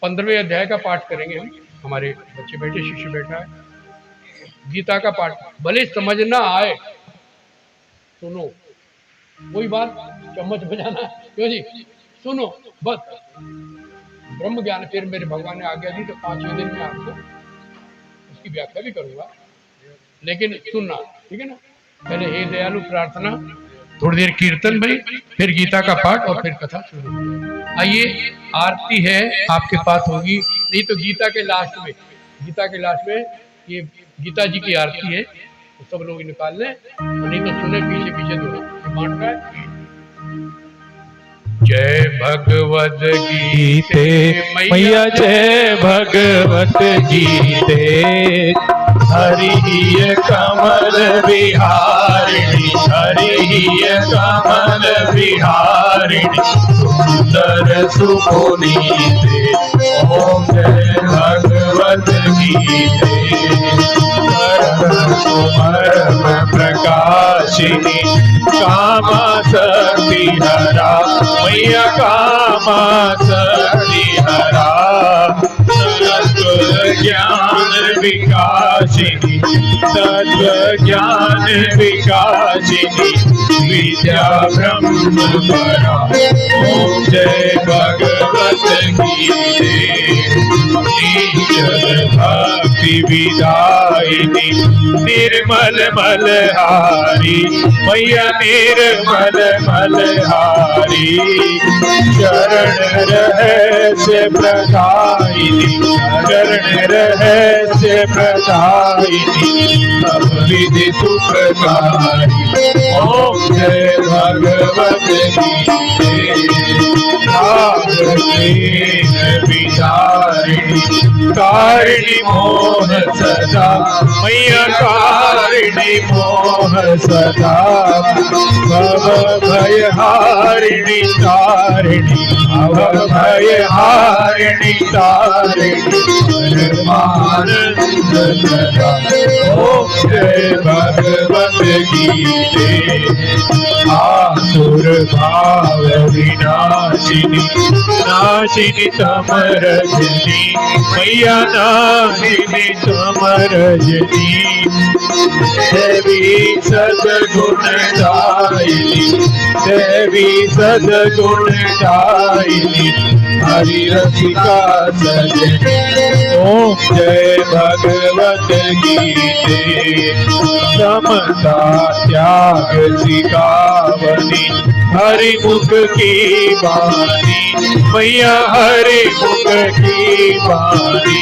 15वें अध्याय का पाठ करेंगे हम, हमारे बच्चे बैठे, शिष्य बैठा है, गीता का पाठ, भले समझ ना आए सुनो, वही बात चम्मच बजाना क्यों जी, सुनो बस, ब्रह्म ज्ञान। फिर मेरे भगवान ने आज्ञा दी तो 5वें दिन में आपको उसकी व्याख्या भी करूंगा, लेकिन सुनना ठीक है ना। पहले हे दयालु प्रार्थना थोड़ी देर कीर्तन में, फिर गीता का पाठ और फिर कथा शुरू। आइए, आरती है आपके पास होगी, नहीं तो गीता के लास्ट में ये गीता जी की आरती है, तो सब लोग निकाल लें, नहीं तो सुने पीछे पीछे दो बांट रहा है। जय भगवद गीते मैया जय भगवत गीते, हरि कमल विहारिणी, हरि कमल विहारिणी, सुंदर सुपुनीते। ओम जय भगवत गीते, सुमर्म प्रकाशिनी, काम शक्ति हरा, मैया काम शक्ति हरा, तत्व ज्ञान विकासिनी, तत्व ज्ञान विकासिनी, विद्या ब्रह्म परा। ओम जय भगवत गीते, निश्चल भक्ति विदायिनी, निर्मल मलहारी, मैया निर्मल मलहारी, शरण रहस्य प्रदायिनी, शरण रहस्य प्रदायिनी, सब विधि सुप्रकारी। ओम जय भगवत गीते, विचारिणी, कारिणी मोह सदा, मैया कारिणी मोह सदा, भव भयहारिणी तारिणी, भव भयहारिणी तारिणी, परमानंद सदा। ओम जय भगवत गीते, आसुर भाव विनाशिनी, नाशिनी समरजनी, मैया नाशिनी समरजनी, देवी सद्गुणदायिनी, देवी सद्गुणदायिनी, हरि रसिका सजनी। ओम जय भगवत गीते, समता त्याग सिखावनी, हरि मुख की वाणी, मैया हरि मुख की वाणी,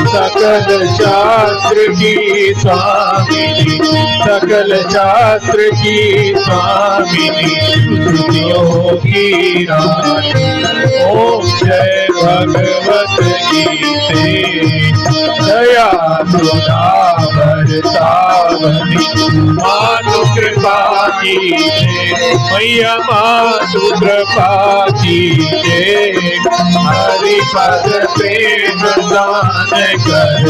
सकल शास्त्र की स्वामिनी, सकल शास्त्र की स्वामिनी, श्रुतियों की रानी। ओम जय भगवत गीते, दया सुधा बरसावनी, मातु कृपा कीजिए, मैया मातु कृपा कीजिए, हरि पद प्रेम दान कर,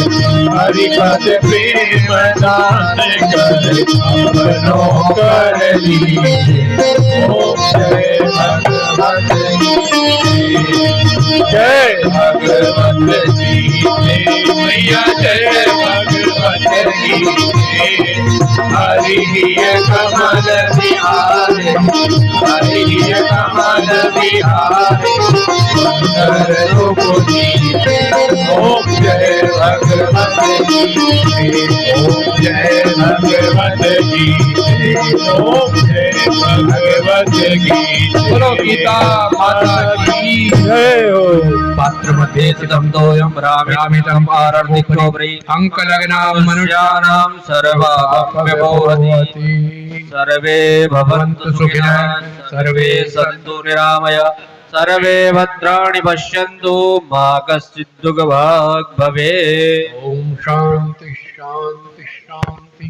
हरि पद प्रेम दान कर, अपनों कर लीजिए। ओम जय भगवत गीते, जय भगवत गीते, मैया जय भगवत गीते, हरि कमल विहारे, हरि कमल विहारे, सुंदर सुपुनीते। ओम जय भगवत गीते, ओम जय भगवत गीते, ओम जय भगवत गीते। बोलो गीता माता की जय हो। पात्र मध्ये स्थितं तोयं रामितं आरर्धिक्योपरि अंकलग्नां मनुष्याणां सर्वाप्यभवति। सर्वे भवन्तु सुखिनः, सर्वे सन्तु निरामया, सर्वे भद्राणि पश्यन्तु, मा कश्चित् दुःखभाग् भवेत्। ओम शांति शांति शांति।